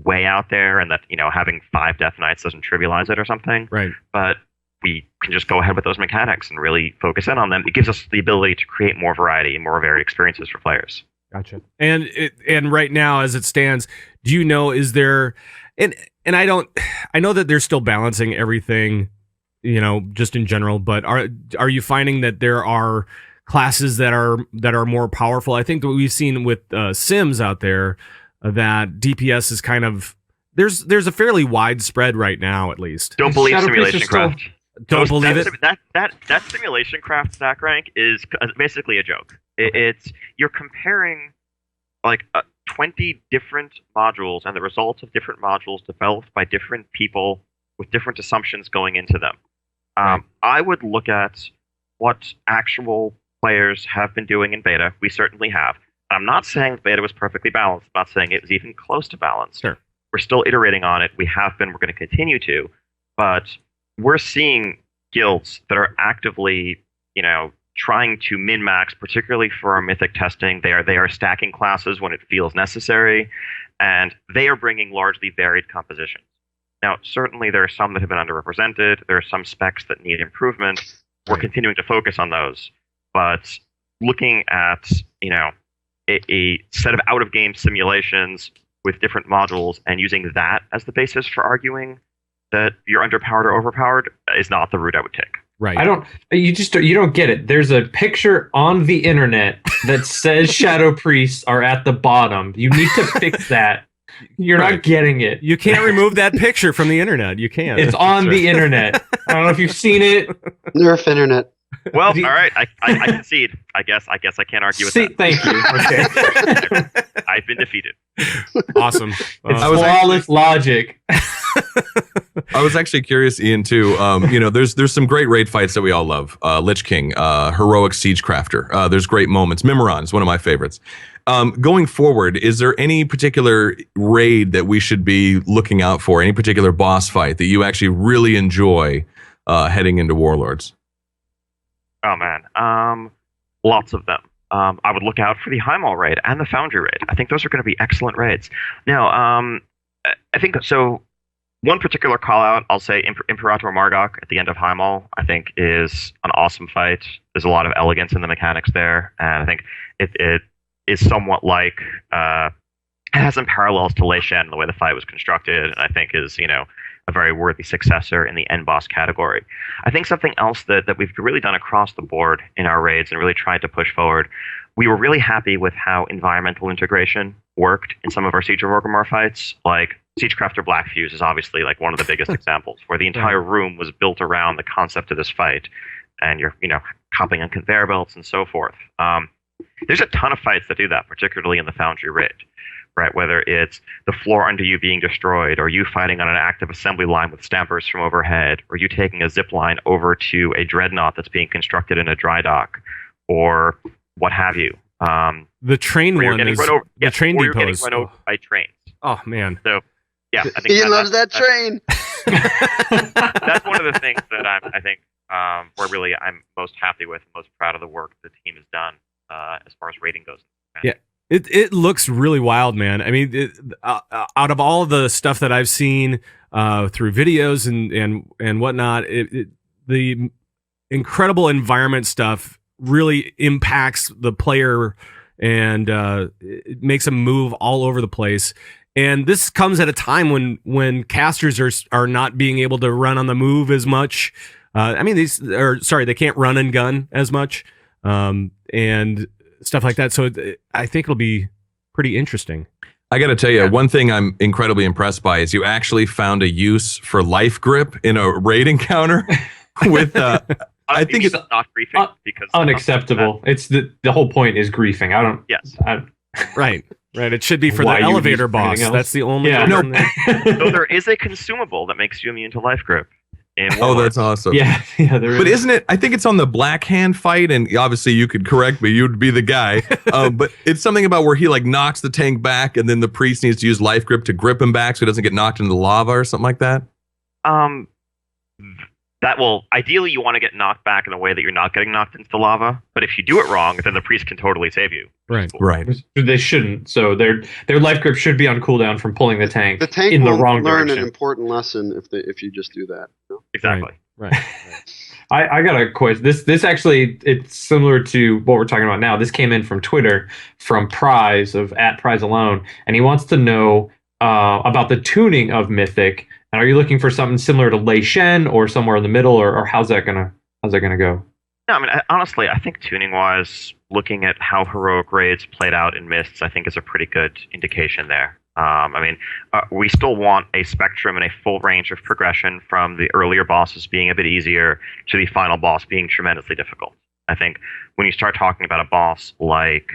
way out there and that, having 5 Death Knights doesn't trivialize it or something. Right. But we can just go ahead with those mechanics and really focus in on them. It gives us the ability to create more variety and more varied experiences for players. Gotcha. And right now, as it stands, do you know, is there, and I know that they're still balancing everything, just in general, but are you finding that there are classes that are more powerful? I think that we've seen with Sims out there that DPS is kind of, there's a fairly wide spread right now, at least. Don't believe Simulation Craft. Don't believe it. That Simulation Craft stack rank is basically a joke. It's you're comparing like 20 different modules and the results of different modules developed by different people with different assumptions going into them. I would look at what actual players have been doing in beta. We certainly have. I'm not saying beta was perfectly balanced. I'm not saying it was even close to balanced. Sure. We're still iterating on it. We have been. We're going to continue to. But we're seeing guilds that are actively, trying to min-max, particularly for our Mythic testing. They are stacking classes when it feels necessary, and they are bringing largely varied compositions. Now, certainly there are some that have been underrepresented. There are some specs that need improvement. We're continuing to focus on those. But looking at, a set of out-of-game simulations with different modules and using that as the basis for arguing that you're underpowered or overpowered is not the route I would take. Right. You don't get it. There's a picture on the internet that says Shadow Priests are at the bottom. You need to fix that. You're not getting it. You can't remove that picture from the internet. You can't. It's on the internet. I don't know if you've seen it. Nerf internet. Well, all right. I concede. I guess I can't argue with that. Thank you. Okay. I've been defeated. Awesome. It's flawless logic. I was actually curious, Ian, too. There's some great raid fights that we all love. Lich King, Heroic Siegecrafter. There's great moments. Mimiron is one of my favorites. Going forward, is there any particular raid that we should be looking out for? Any particular boss fight that you actually really enjoy heading into Warlords? Oh, man. Lots of them. I would look out for the Highmaul raid and the Foundry raid. I think those are going to be excellent raids. Now, I think so. One particular call out, I'll say Imperator Margok at the end of Highmaul, I think is an awesome fight. There's a lot of elegance in the mechanics there, and I think it is somewhat like it has some parallels to Lei Shen, the way the fight was constructed, and I think is a very worthy successor in the end boss category. I think something else that we've really done across the board in our raids and really tried to push forward, we were really happy with how environmental integration worked in some of our Siege of Orgrimmar fights. Like Siegecrafter Black Fuse is obviously like one of the biggest examples, where the entire room was built around the concept of this fight, and you're hopping on conveyor belts and so forth. There's a ton of fights that do that, particularly in the Foundry raid. Right, whether it's the floor under you being destroyed, or you fighting on an active assembly line with stampers from overhead, or you taking a zip line over to a dreadnought that's being constructed in a dry dock, or what have you. The train one is the train depot. Getting run over by trains. Oh man! So yeah, I think Ian loves that train. That's one of the things that where really I'm most happy with, most proud of the work the team has done as far as rating goes. Yeah. It looks really wild, man. I mean, out of all the stuff that I've seen through videos and whatnot, the incredible environment stuff really impacts the player, and it makes them move all over the place. And this comes at a time when casters are not being able to run on the move as much. They can't run and gun as much, and stuff like that. So I think it'll be pretty interesting. I got to tell you, one thing I'm incredibly impressed by is you actually found a use for life grip in a raid encounter with, I think it's not griefing because unacceptapable. It's the whole point is griefing. Right. It should be for the elevator boss. That's the only. So there is a consumable that makes you immune to life grip. in Oh, Warlords. that's awesome. Yeah, there But is. isn't it? I think it's on the Black Hand fight, and obviously you could correct me. You'd be the guy. But it's something about where he like knocks the tank back, and then the priest needs to use life grip to grip him back, so he doesn't get knocked into the lava or something like that. That will ideally you want to get knocked back in a way that you're not getting knocked into the lava. But if you do it wrong, then the priest can totally save you. Right. Right. They shouldn't. So their life grip should be on cooldown from pulling the tank. The tank in the will wrong learn direction. an important lesson if you just do that. You know? Exactly. Right. I got a quiz. This actually, it's similar to what we're talking about now. This came in from Twitter from Prize of @PrizeAlone, and he wants to know about the tuning of Mythic. And are you looking for something similar to Lei Shen or somewhere in the middle, or how's that gonna go? No, I mean, honestly, I think tuning-wise, looking at how heroic raids played out in Mists, I think is a pretty good indication there. We still want a spectrum and a full range of progression from the earlier bosses being a bit easier to the final boss being tremendously difficult. I think when you start talking about a boss like,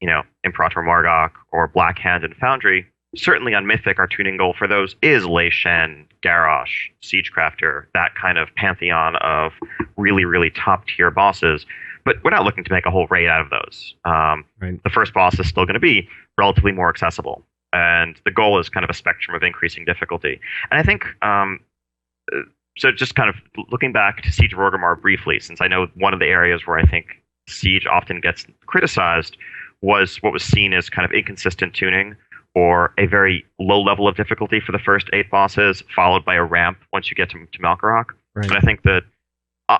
Imperator Morgok or Black Hand and Foundry, certainly on Mythic, our tuning goal for those is Lei Shen, Garrosh, Siegecrafter, that kind of pantheon of really, really top-tier bosses. But we're not looking to make a whole raid out of those. Right. The first boss is still going to be relatively more accessible. And the goal is kind of a spectrum of increasing difficulty. And I think, so just kind of looking back to Siege of Orgrimmar briefly, since I know one of the areas where I think Siege often gets criticized was what was seen as kind of inconsistent tuning, or a very low level of difficulty for the first 8 bosses, followed by a ramp once you get to Malkarok. Right. And I think that,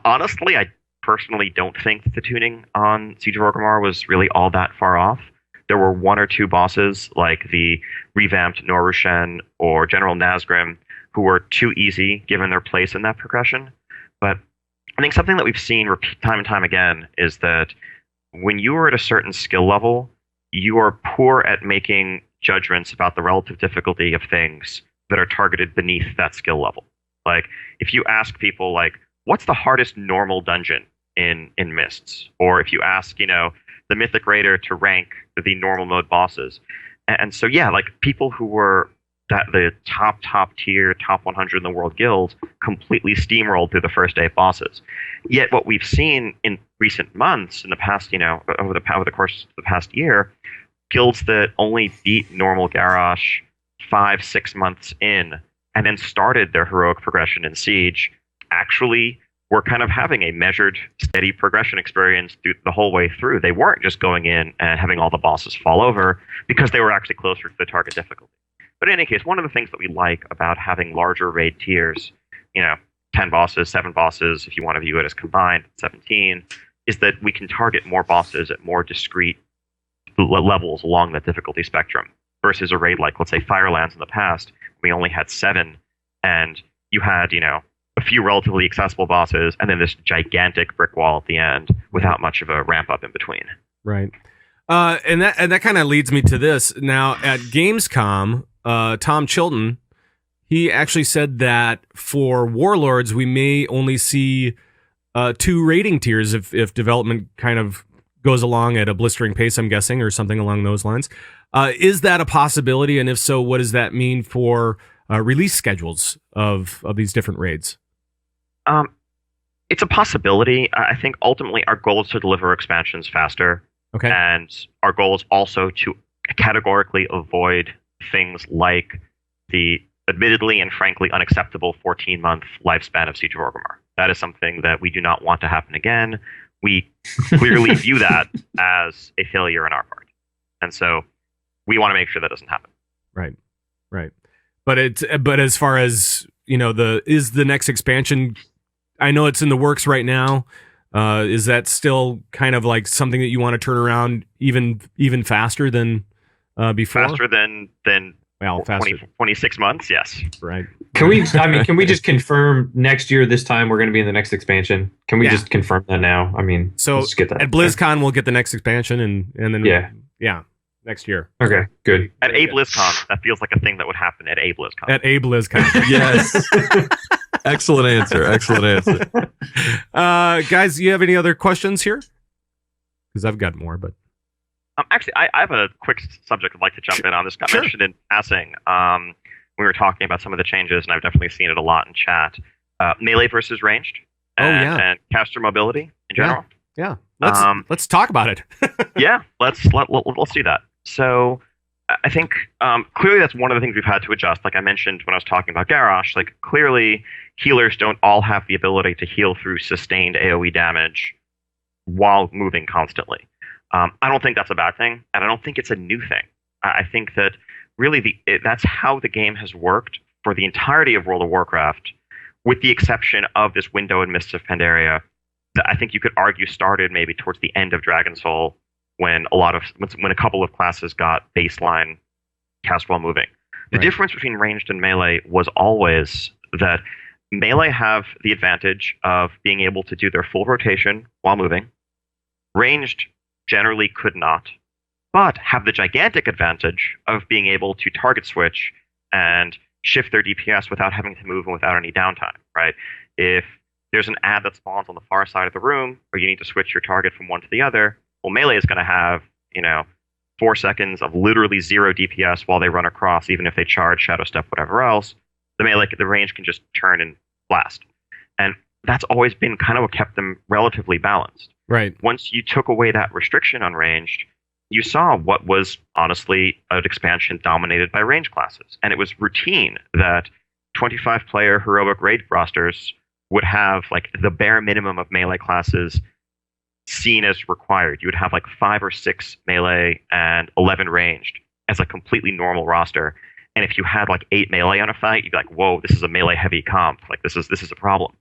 honestly, I personally don't think the tuning on Siege of Orgrimmar was really all that far off. There were 1 or 2 bosses, like the revamped Norushen or General Nazgrim, who were too easy given their place in that progression. But I think something that we've seen repeat time and time again is that when you are at a certain skill level, you are poor at making judgments about the relative difficulty of things that are targeted beneath that skill level. Like, if you ask people, like, what's the hardest normal dungeon in Mists? Or if you ask, the Mythic Raider to rank the normal mode bosses. And so, yeah, like, people who were the top tier, top 100 in the world guild completely steamrolled through the first 8 bosses. Yet what we've seen in recent months, in the past, over the course of the past year, guilds that only beat normal Garrosh 5-6 months in and then started their heroic progression in Siege actually were kind of having a measured, steady progression experience through the whole way through. They weren't just going in and having all the bosses fall over because they were actually closer to the target difficulty. But in any case, one of the things that we like about having larger raid tiers, 10 bosses, 7 bosses, if you want to view it as combined, 17, is that we can target more bosses at more discrete levels along that difficulty spectrum versus a raid like, let's say, Firelands in the past. We only had 7, and you had, a few relatively accessible bosses, and then this gigantic brick wall at the end without much of a ramp up in between. Right. And that kind of leads me to this. Now, at Gamescom, Tom Chilton, he actually said that for Warlords, we may only see 2 rating tiers if development kind of goes along at a blistering pace, I'm guessing, or something along those lines. Is that a possibility? And if so, what does that mean for release schedules of these different raids? It's a possibility. I think ultimately our goal is to deliver expansions faster. Okay. And our goal is also to categorically avoid things like the admittedly and frankly unacceptable 14-month lifespan of Siege of Orgrimmar. That is something that we do not want to happen again. We clearly view that as a failure on our part. And so we want to make sure that doesn't happen. Right. But as far as, is the next expansion, I know it's in the works right now. Is that still kind of like something that you want to turn around even faster than before? Faster than faster. 26 months, yes. Right. Can we just confirm next year this time we're going to be in the next expansion? Can we just confirm that now? So let's get that. At BlizzCon we'll get the next expansion and then next year. Okay, good. At a BlizzCon, that feels like a thing that would happen at a BlizzCon. At a BlizzCon. Yes. Excellent answer. Guys, you have any other questions here? Because I've got more, but actually, I have a quick subject I'd like to jump in on. This got mentioned in passing. We were talking about some of the changes, and I've definitely seen it a lot in chat. melee versus ranged. And caster mobility in general. Yeah. Let's talk about it. Yeah, let's do that. So I think clearly that's one of the things we've had to adjust. Like I mentioned when I was talking about Garrosh, like clearly healers don't all have the ability to heal through sustained AoE damage while moving constantly. I don't think that's a bad thing, and I don't think it's a new thing. I think that really that's how the game has worked for the entirety of World of Warcraft, with the exception of this window in Mists of Pandaria that I think you could argue started maybe towards the end of Dragon Soul, when a couple of classes got baseline cast while moving. The difference between ranged and melee was always that melee have the advantage of being able to do their full rotation while moving. Ranged generally could not, but have the gigantic advantage of being able to target switch and shift their DPS without having to move and without any downtime, right? If there's an ad that spawns on the far side of the room, or you need to switch your target from one to the other, well, melee is going to have, 4 seconds of literally 0 DPS while they run across, even if they charge, shadow step, whatever else. The range can just turn and blast. And that's always been kind of what kept them relatively balanced. Right. Once you took away that restriction on ranged, you saw what was honestly an expansion dominated by range classes. And it was routine that 25-player heroic raid rosters would have like the bare minimum of melee classes seen as required. You would have like 5 or 6 melee and 11 ranged as a completely normal roster. And if you had like 8 melee on a fight, you'd be like, whoa, this is a melee heavy comp. Like this is a problem.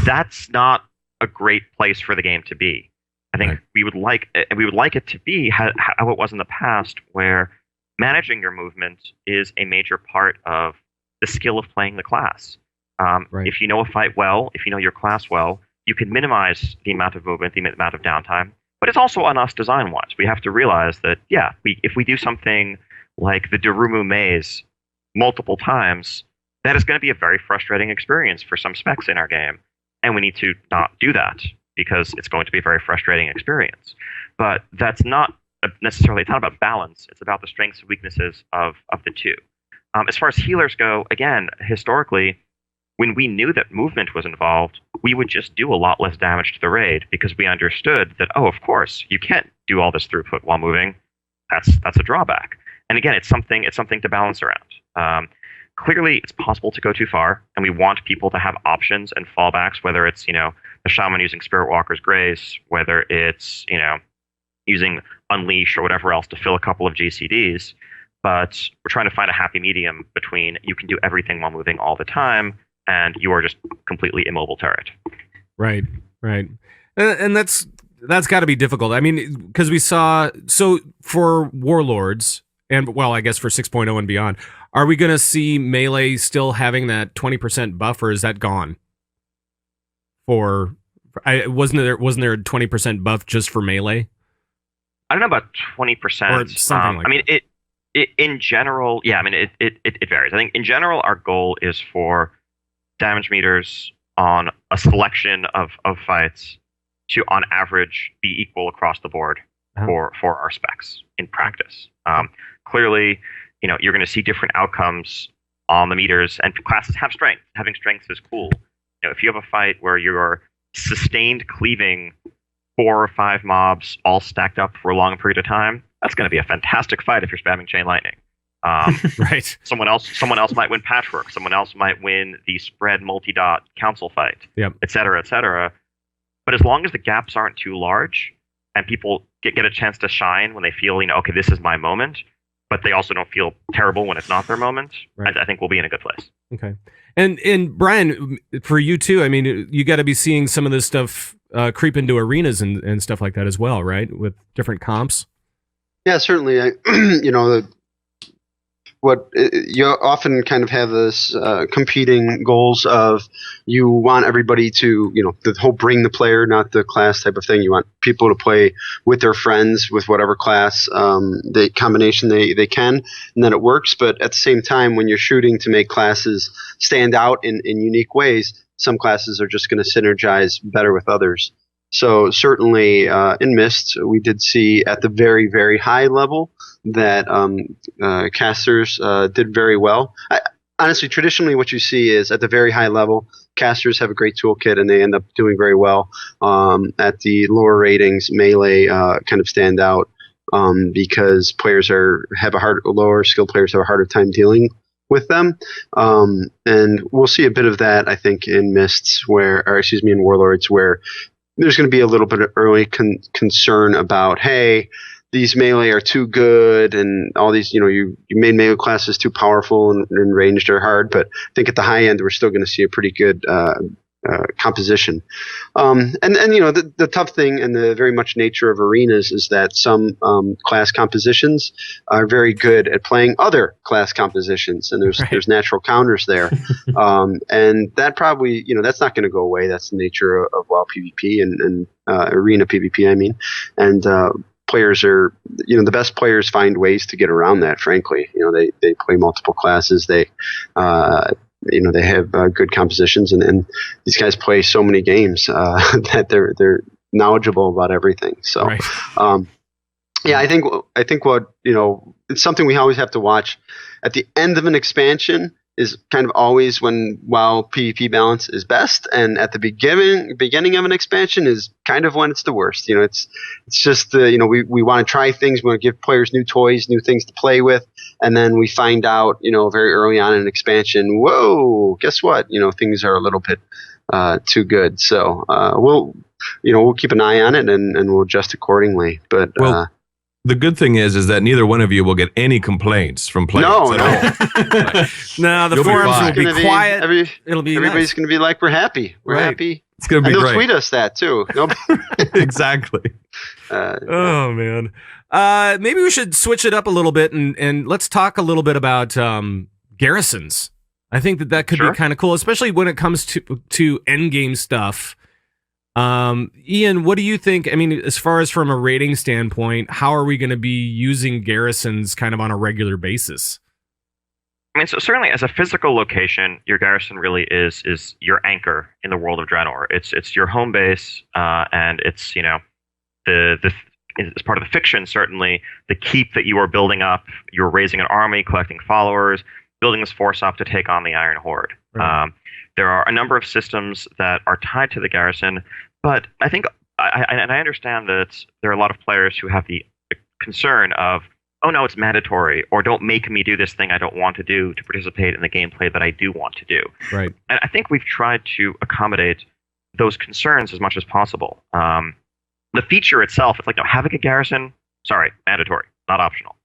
That's not a great place for the game to be. I think we would like it to be how it was in the past, where managing your movement is a major part of the skill of playing the class. If you know a fight well, if you know your class well, you can minimize the amount of movement, the amount of downtime. But it's also on us design-wise. We have to realize that, if we do something like the Darumu maze multiple times, that is going to be a very frustrating experience for some specs in our game. And we need to not do that, because it's going to be a very frustrating experience. But that's not necessarily, it's not about balance. It's about the strengths and weaknesses of the two. As far as healers go, again, historically, when we knew that movement was involved, we would just do a lot less damage to the raid, because we understood that, of course, you can't do all this throughput while moving. That's a drawback. And again, it's something to balance around. Clearly, it's possible to go too far, and we want people to have options and fallbacks, whether it's, the Shaman using Spirit Walker's Grace, whether it's, using Unleash or whatever else to fill a couple of GCDs. But we're trying to find a happy medium between you can do everything while moving all the time, and you are just completely immobile turret. Right. And that's got to be difficult. I mean, because we saw, so for Warlords, and well, I guess for 6.0 and beyond, are we going to see melee still having that 20% buff, or is that gone? Wasn't there a 20% buff just for melee? I don't know about 20%. Or something like that. I mean, in general, it varies. I think in general, our goal is for damage meters on a selection of fights to, on average, be equal across the board for our specs in practice. Clearly, you're going to see different outcomes on the meters, and classes have strength. Having strength is cool. If you have a fight where you're sustained cleaving 4 or 5 mobs all stacked up for a long period of time, that's going to be a fantastic fight if you're spamming Chain Lightning. Right. Someone else might win Patchwork. Someone else might win the spread multi-dot council fight, et cetera, et cetera. But as long as the gaps aren't too large and people get a chance to shine when they feel, okay, this is my moment, but they also don't feel terrible when it's not their moment, right. I think we'll be in a good place. Okay. And Brian, for you too, I mean, you got to be seeing some of this stuff creep into arenas and stuff like that as well, right? With different comps. Yeah, certainly. You often kind of have this competing goals of, you want everybody to, the whole bring the player, not the class type of thing. You want people to play with their friends with whatever class the combination they can, and then it works. But at the same time, when you're shooting to make classes stand out in unique ways, some classes are just going to synergize better with others. So certainly in Myst, we did see at the very, very high level that casters did very well. honestly, traditionally what you see is at the very high level, casters have a great toolkit and they end up doing very well. At the lower ratings, melee kind of stand out because lower skill players have a harder time dealing with them. And we'll see a bit of that, I think, in in Warlords, where there's going to be a little bit of early concern about, hey, these melee are too good, and all these, you made melee classes too powerful and ranged are hard. But I think at the high end, we're still going to see a pretty good composition. And the tough thing and the very much nature of arenas is that some class compositions are very good at playing other class compositions, and there's natural counters there. And that probably, that's not going to go away. That's the nature of WoW PvP and arena PvP, I mean. And players are, the best players find ways to get around that, frankly. They play multiple classes. They have good compositions, and these guys play so many games that they're knowledgeable about everything. So, I think what it's something we always have to watch. At the end of an expansion is kind of always when WoW PvP balance is best, and at the beginning of an expansion is kind of when it's the worst. It's just we want to try things, we want to give players new toys, new things to play with, and then we find out very early on in an expansion, whoa, guess what? Things are a little bit too good. So we'll keep an eye on it and we'll adjust accordingly. But the good thing is that neither one of you will get any complaints from players. No. No, the forums will be quiet. Everybody's going to be like, we're happy. We're happy. It's going to be great. They'll tweet us that too. Exactly. Oh man. Maybe we should switch it up a little bit and let's talk a little bit about garrisons. I think that could be kind of cool, especially when it comes to end game stuff. Ian, what do you think? I mean, as far as from a rating standpoint, how are we going to be using garrisons kind of on a regular basis? I mean, so certainly as a physical location, your garrison really is your anchor in the world of Draenor. It's your home base, and it's as part of the fiction, certainly the keep that you are building up. You're raising an army, collecting followers, building this force up to take on the Iron Horde. Right. There are a number of systems that are tied to the garrison, but I think I understand that there are a lot of players who have the concern of, oh no, it's mandatory, or don't make me do this thing I don't want to do to participate in the gameplay that I do want to do. Right. And I think we've tried to accommodate those concerns as much as possible. The feature itself, it's like, no, having a garrison, sorry, mandatory, not optional.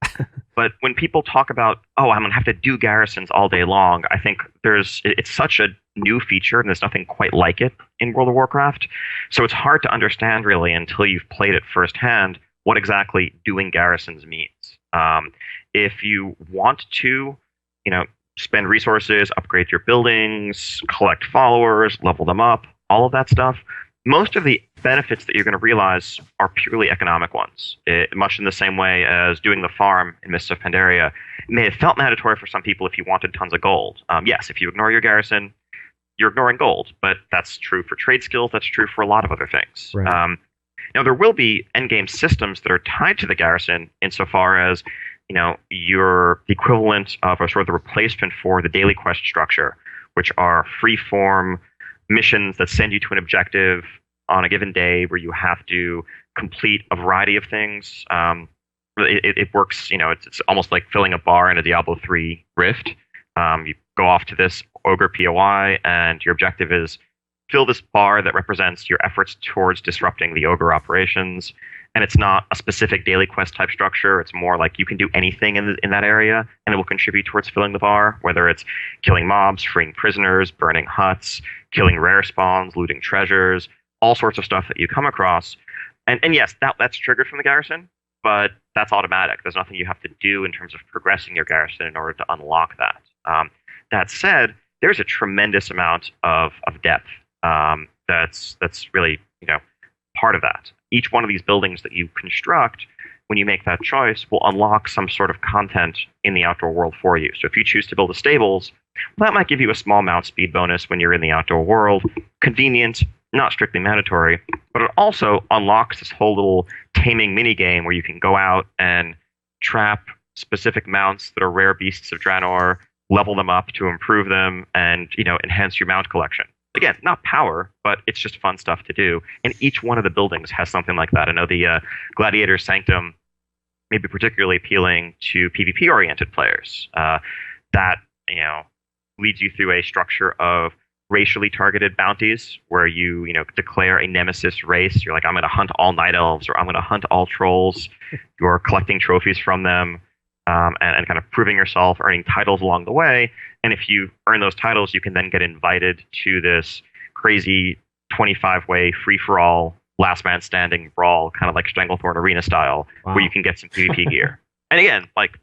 But when people talk about, oh, I'm going to have to do garrisons all day long, I think it's such a new feature and there's nothing quite like it in World of Warcraft. So it's hard to understand really until you've played it firsthand what exactly doing garrisons means. If you want to, spend resources, upgrade your buildings, collect followers, level them up, all of that stuff, most of the benefits that you're going to realize are purely economic ones. Much in the same way as doing the farm in Mists of Pandaria. It may have felt mandatory for some people if you wanted tons of gold. Yes, if you ignore your garrison, you're ignoring gold, but that's true for trade skills, that's true for a lot of other things. Right. Now, there will be endgame systems that are tied to the garrison insofar as, you're the equivalent of or sort of the replacement for the daily quest structure, which are free-form missions that send you to an objective on a given day where you have to complete a variety of things. It works, it's almost like filling a bar in a Diablo 3 Rift. You go off to this Ogre POI, and your objective is fill this bar that represents your efforts towards disrupting the Ogre operations. And it's not a specific daily quest type structure. It's more like you can do anything in that area, and it will contribute towards filling the bar, whether it's killing mobs, freeing prisoners, burning huts, killing rare spawns, looting treasures, all sorts of stuff that you come across. And yes, that's triggered from the garrison, but that's automatic. There's nothing you have to do in terms of progressing your garrison in order to unlock that. That said, there's a tremendous amount of depth that's really part of that. Each one of these buildings that you construct, when you make that choice, will unlock some sort of content in the outdoor world for you. So if you choose to build the stables, that might give you a small mount speed bonus when you're in the outdoor world. Convenient, not strictly mandatory, but it also unlocks this whole little taming minigame where you can go out and trap specific mounts that are rare beasts of Draenor, level them up to improve them, and enhance your mount collection. Again, not power, but it's just fun stuff to do. And each one of the buildings has something like that. I know the Gladiator Sanctum may be particularly appealing to PvP-oriented players. That leads you through a structure of racially targeted bounties where you declare a nemesis race. You're like, I'm going to hunt all night elves, or I'm going to hunt all trolls. You're collecting trophies from them, and kind of proving yourself, earning titles along the way. And if you earn those titles, you can then get invited to this crazy 25-way free-for-all, last man standing brawl, kind of like Stranglethorn Arena style, where you can get some PvP gear. And again, like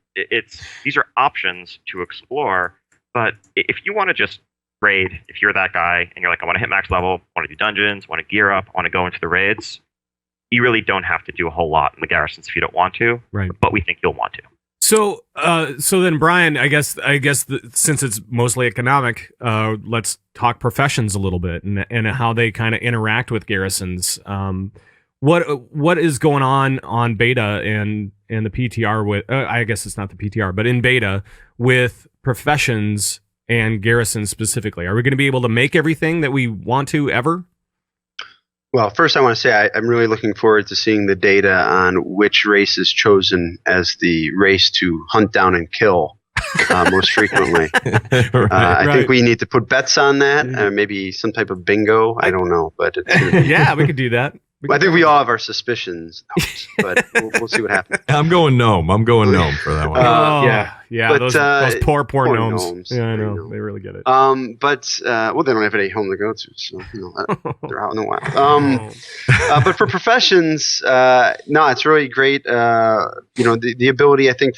these are options to explore. But if you want to just raid, if you're that guy and you're like, I want to hit max level, want to do dungeons, want to gear up, want to go into the raids, you really don't have to do a whole lot in the garrisons if you don't want to. Right. But we think you'll want to. So then, Brian, I guess since it's mostly economic, let's talk professions a little bit and how they kind of interact with garrisons. What is going on beta and the PTR with? I guess it's not the PTR, but in beta with professions and garrisons specifically. Are we going to be able to make everything that we want to ever? Well, first I want to say I'm really looking forward to seeing the data on which race is chosen as the race to hunt down and kill most frequently. I think we need to put bets on that, maybe some type of bingo. I don't know, but it's yeah, we could do that. I think we all have our suspicions, but we'll see what happens. I'm going gnome. I'm going gnome for that one. Yeah. But, those poor gnomes. gnomes. Yeah, I know. They really get it. But they don't have any home to go to, so they're out in the wild. But for professions, no, it's really great. The ability, I think,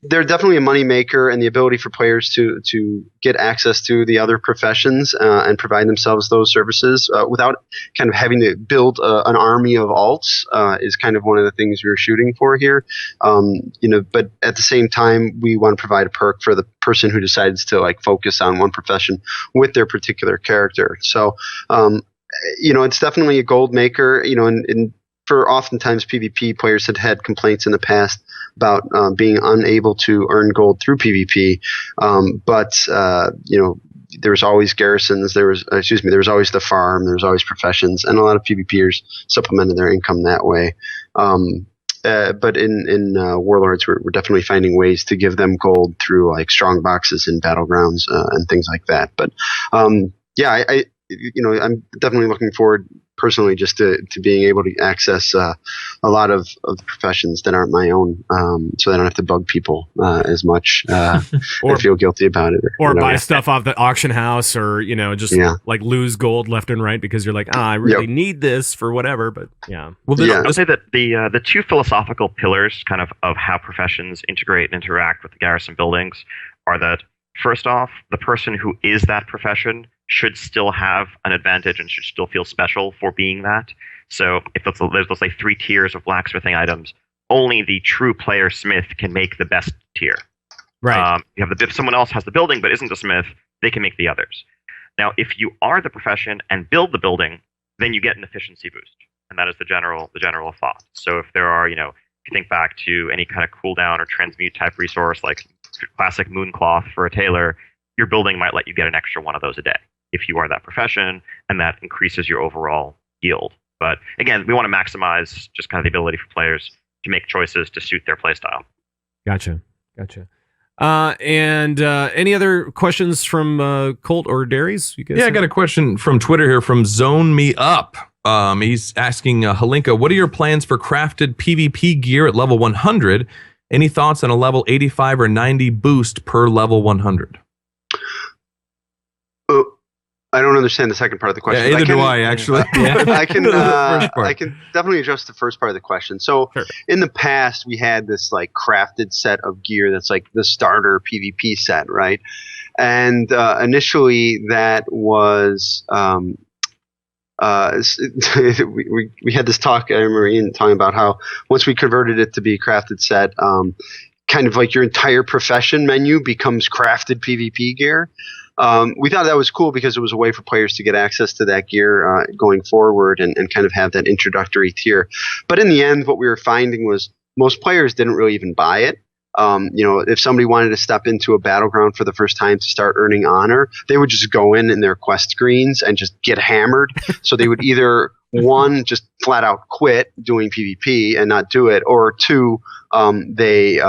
they're definitely a moneymaker, and the ability for players to get access to the other professions and provide themselves those services without kind of having to build an army of alts is kind of one of the things we're shooting for here. But at the same time, we want to provide a perk for the person who decides to focus on one profession with their particular character. So, it's definitely a gold maker. For oftentimes PvP, players had complaints in the past about being unable to earn gold through PvP. But there was always garrisons. There was always the farm. There was always professions, and a lot of PvPers supplemented their income that way. But in Warlords, we're definitely finding ways to give them gold through strong boxes in battlegrounds and things like that. But I'm definitely looking forward personally just to being able to access a lot of the professions that aren't my own, so I don't have to bug people as much or feel guilty about it. Or buy stuff off the auction house, or lose gold left and right because you're like, I really need this for whatever. But yeah. Well, I'll say that the two philosophical pillars kind of how professions integrate and interact with the garrison buildings are that, first off, the person who is that profession should still have an advantage and should still feel special for being that. So if there's let's say 3 tiers of blacksmithing items, only the true player smith can make the best tier. Right. If someone else has the building but isn't a smith, they can make the others. Now, if you are the profession and build the building, then you get an efficiency boost, and that is the general thought. So if there are, if you think back to any kind of cooldown or transmute type resource like classic mooncloth for a tailor, your building might let you get an extra one of those a day if you are that profession, and that increases your overall yield. But again, we want to maximize just kind of the ability for players to make choices to suit their playstyle. Gotcha. And any other questions from Colt or Dairies? You guys I got a question from Twitter here from Zone Me Up. He's asking Holinka, what are your plans for crafted PvP gear at level 100? Any thoughts on a level 85 or 90 boost per level 100? I don't understand the second part of the question. Yeah, do I actually. I can definitely address the first part of the question. So in the past, we had this crafted set of gear that's the starter PvP set, right? And initially that was we had this talk. I remember Ian talking about how once we converted it to be a crafted set, kind of your entire profession menu becomes crafted PvP gear. We thought that was cool because it was a way for players to get access to that gear going forward and kind of have that introductory tier. But in the end, what we were finding was most players didn't really even buy it. If somebody wanted to step into a battleground for the first time to start earning honor, they would just go in their quest screens and just get hammered. So they would either one, just flat out quit doing PvP and not do it, or two, they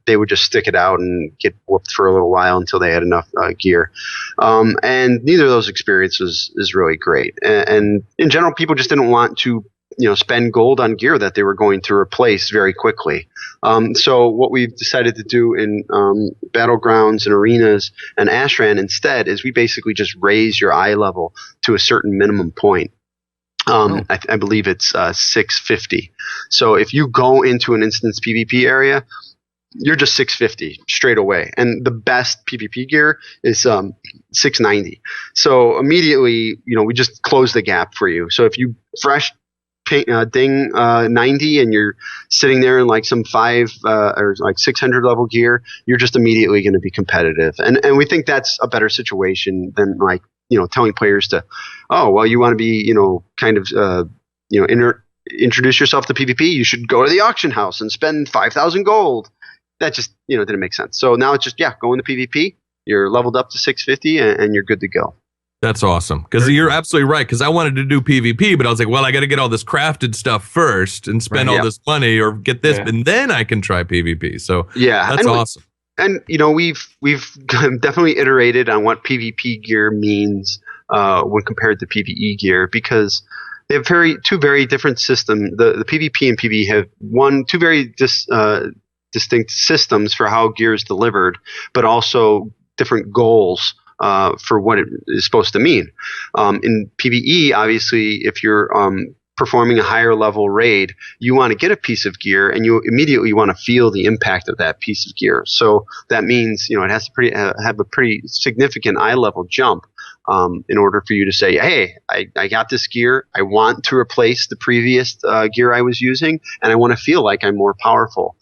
would just stick it out and get whooped for a little while until they had enough gear. And neither of those experiences is really great. And in general, people just didn't want to spend gold on gear that they were going to replace very quickly. So what we've decided to do in battlegrounds and arenas and Ashran instead is we basically just raise your eye level to a certain minimum point. I believe it's 650. So if you go into an instance PvP area, you're just 650 straight away. And the best PvP gear is 690. So immediately, we just close the gap for you. So if you fresh ding 90 and you're sitting there in like some 5 or like 600 level gear, you're just immediately going to be competitive. And we think that's a better situation than like, telling players to, oh, well, you want to be, introduce yourself to PvP, you should go to the auction house and spend 5,000 gold. That just, didn't make sense. So now it's just, go into PvP, you're leveled up to 650 and you're good to go. That's awesome. Because you're absolutely right. Because I wanted to do PvP, but I was like, well, I got to get all this crafted stuff first and spend all this money or get this, and then I can try PvP. So that's awesome. And we've definitely iterated on what PvP gear means when compared to PvE gear, because they have two very different systems. The PvP and PvE have two very distinct systems for how gear is delivered, but also different goals for what it is supposed to mean. In PvE, obviously, if you're performing a higher level raid, you want to get a piece of gear and you immediately want to feel the impact of that piece of gear. So that means, it has to have a pretty significant eye level jump in order for you to say, hey, I got this gear. I want to replace the previous gear I was using, and I want to feel like I'm more powerful.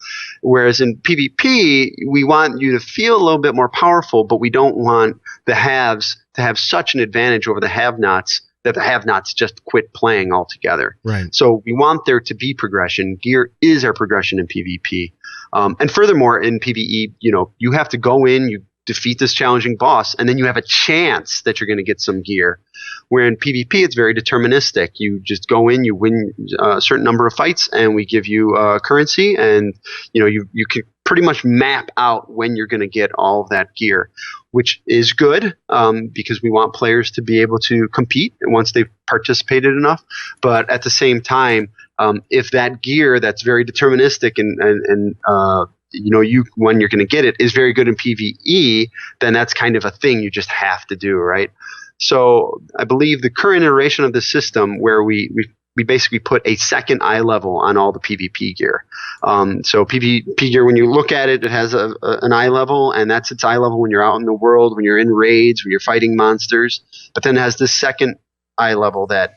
Whereas in PvP, we want you to feel a little bit more powerful, but we don't want the haves to have such an advantage over the have-nots that the have-nots just quit playing altogether. Right. So we want there to be progression. Gear is our progression in PvP. And furthermore, in PvE, you have to go in, you defeat this challenging boss, and then you have a chance that you're going to get some gear. Where in PvP, it's very deterministic. You just go in, you win a certain number of fights, and we give you currency, and you can pretty much map out when you're going to get all of that gear, which is good because we want players to be able to compete once they've participated enough. But at the same time, if that gear that's very deterministic and when you're going to get it is very good in PvE, then that's kind of a thing you just have to do, right? So I believe the current iteration of the system where we basically put a second eye level on all the PvP gear. So PvP gear, when you look at it, it has an eye level, and that's its eye level when you're out in the world, when you're in raids, when you're fighting monsters. But then it has this second eye level that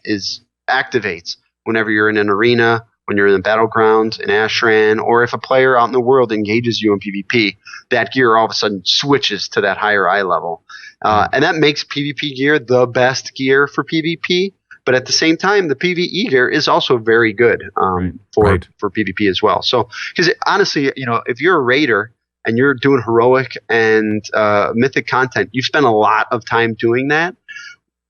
activates whenever you're in an arena, when you're in the battleground, in Ashran, or if a player out in the world engages you in PvP, that gear all of a sudden switches to that higher eye level. And that makes PvP gear the best gear for PvP. But at the same time, the PvE gear is also very good for PvP as well. So, because honestly, if you're a raider and you're doing heroic and mythic content, you've spent a lot of time doing that.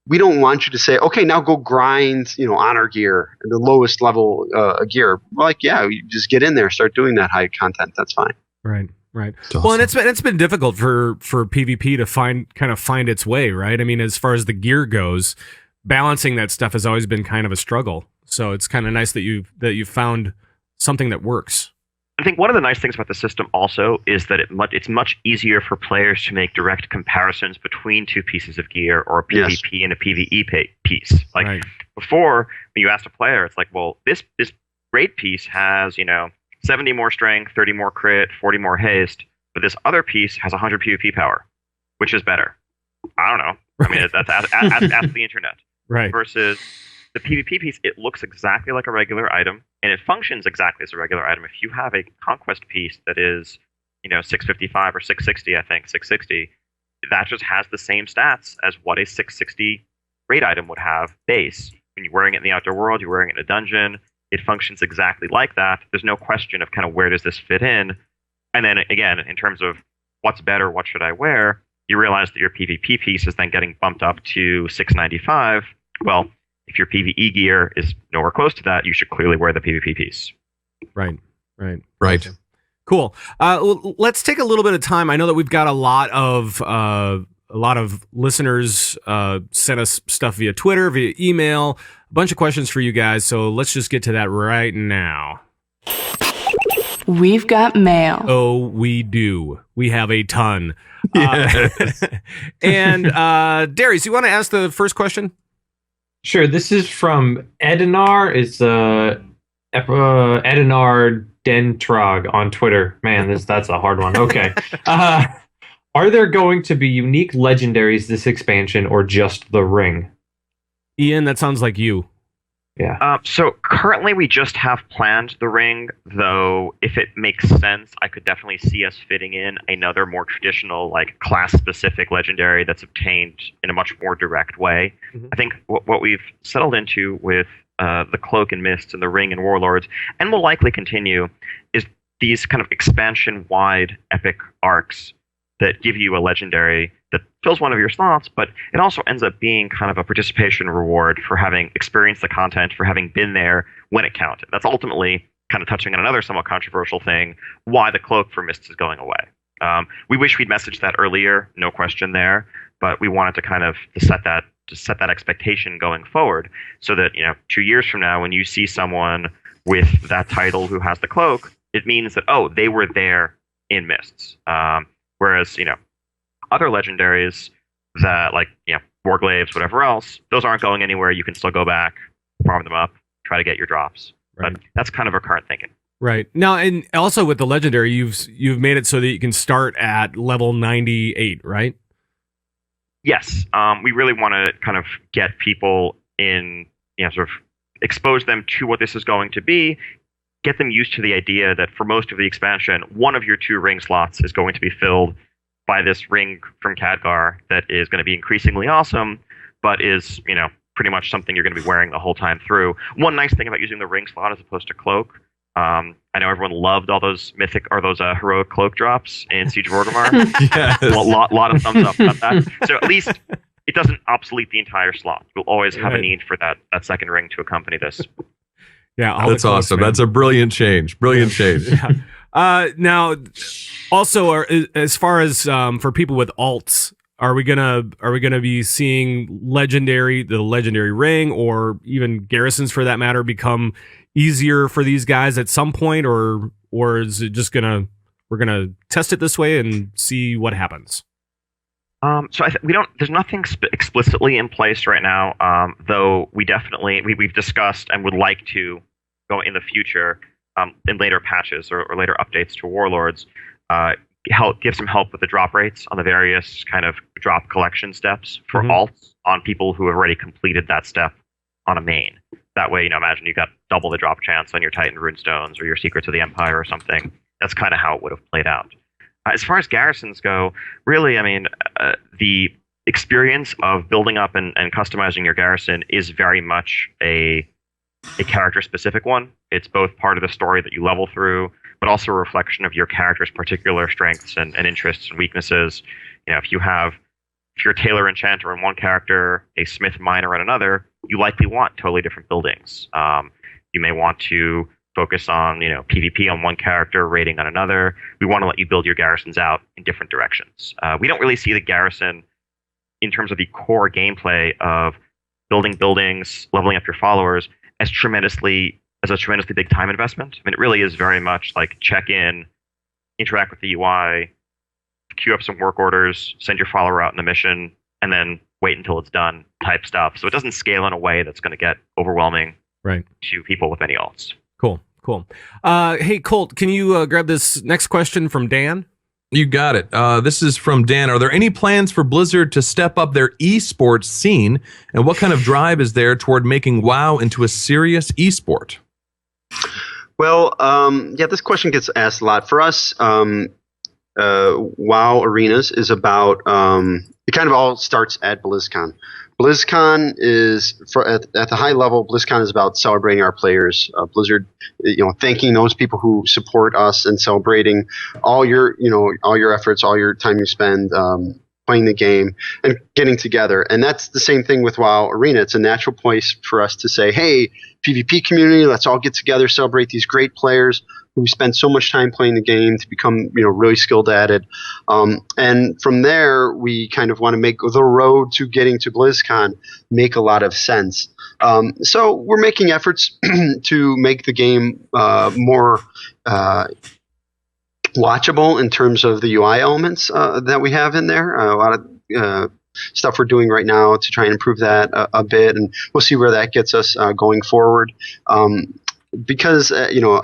We don't want you to say, okay, now go grind, honor gear, the lowest level gear. Like, you just get in there, start doing that high content. That's fine. Right. Awesome. Well, and it's been difficult for PvP to find its way, right? I mean, as far as the gear goes, balancing that stuff has always been kind of a struggle. So it's kind of nice that you found something that works. I think one of the nice things about the system also is that it's much easier for players to make direct comparisons between two pieces of gear, or a PvP and a PvE piece. Like before, when you asked a player, it's like, well, this raid piece has 70 more strength, 30 more crit, 40 more haste, but this other piece has 100 PvP power. Which is better? I don't know. I mean, that's ask the internet. Right. Versus the PvP piece, it looks exactly like a regular item, and it functions exactly as a regular item. If you have a conquest piece that is, 655 or 660, I think, 660, that just has the same stats as what a 660 raid item would have base. When you're wearing it in the outdoor world, you're wearing it in a dungeon, it functions exactly like that. There's no question of kind of where does this fit in. And then again, in terms of what's better, what should I wear, you realize that your PvP piece is then getting bumped up to $695. Well, if your PvE gear is nowhere close to that, you should clearly wear the PvP piece. Right. Right. Cool. Let's take a little bit of time. I know that we've got a lot of listeners sent us stuff via Twitter, via email, a bunch of questions for you guys. So let's just get to that right now. We've got mail. Oh, we do. We have a ton. Yes. And Darius, you want to ask the first question? Sure. This is from Edinar. It's Edinar Dentrog on Twitter. Man, that's a hard one. Okay. Are there going to be unique legendaries this expansion or just the ring? Ian, that sounds like you. Yeah. So currently we just have planned the ring, though if it makes sense, I could definitely see us fitting in another more traditional, like class-specific legendary that's obtained in a much more direct way. Mm-hmm. I think what we've settled into with the Cloak and Mists and the Ring and Warlords, and will likely continue, is these kind of expansion-wide epic arcs that give you a legendary that fills one of your slots, but it also ends up being kind of a participation reward for having experienced the content, for having been there when it counted. That's ultimately kind of touching on another somewhat controversial thing, why the Cloak for Mists is going away. We wish we'd messaged that earlier, no question there, but we wanted to kind of set that expectation going forward so that, 2 years from now, when you see someone with that title who has the Cloak, it means that, oh, they were there in Mists. Whereas, other legendaries that, like, Warglaives, whatever else, those aren't going anywhere. You can still go back, farm them up, try to get your drops. Right. But that's kind of our current thinking. Right. Now, and also with the legendary, you've made it so that you can start at level 98, right? Yes. We really want to kind of get people in, sort of expose them to what this is going to be, get them used to the idea that for most of the expansion, one of your 2 ring slots is going to be filled by this ring from Khadgar that is going to be increasingly awesome, but is, pretty much something you're going to be wearing the whole time through. One nice thing about using the ring slot as opposed to Cloak, I know everyone loved all those mythic or those heroic Cloak drops in Siege of Orgrimmar. Yes. A lot of thumbs up about that. So at least it doesn't obsolete the entire slot. You'll always have a need for that second ring to accompany this. Yeah, that's awesome. Man. That's a brilliant change. Yeah. Now, also, as far as for people with alts, are we gonna be seeing the legendary ring, or even garrisons for that matter, become easier for these guys at some point, or is it just we're gonna test it this way and see what happens? So there's nothing explicitly in place right now, though we've discussed and would like to go in the future, in later patches or later updates to Warlords, give some help with the drop rates on the various kind of drop collection steps for alts on people who have already completed that step on a main. That way, imagine you got double the drop chance on your Titan Runestones or your Secrets of the Empire or something. That's kind of how it would have played out. As far as garrisons go, really, the experience of building up and customizing your garrison is very much a character-specific one. It's both part of the story that you level through, but also a reflection of your character's particular strengths and interests and weaknesses. If you're a tailor enchanter on one character, a smith miner on another, you likely want totally different buildings. You may want to focus on, PvP on one character, raiding on another. We want to let you build your garrisons out in different directions. We don't really see the garrison in terms of the core gameplay of building buildings, leveling up your followers, as a tremendously big time investment. It really is very much like check in, interact with the UI, queue up some work orders, send your follower out on a mission, and then wait until it's done type stuff. So it doesn't scale in a way that's going to get overwhelming to people with any alts. Cool. Hey, Colt, can you grab this next question from Dan? You got it. This is from Dan. Are there any plans for Blizzard to step up their esports scene? And what kind of drive is there toward making WoW into a serious esport? Well, this question gets asked a lot. For us, WoW Arenas is about, it kind of all starts at BlizzCon. BlizzCon is at the high level. BlizzCon is about celebrating our players. Blizzard, thanking those people who support us and celebrating all your efforts, all your time you spend playing the game and getting together. And that's the same thing with WoW Arena. It's a natural place for us to say, hey, PvP community, let's all get together, celebrate these great players who spend so much time playing the game to become really skilled at it. And from there, we kind of want to make the road to getting to BlizzCon make a lot of sense. So we're making efforts to make the game more watchable in terms of the UI elements that we have in there. A lot of stuff we're doing right now to try and improve that a bit, and we'll see where that gets us going forward. Because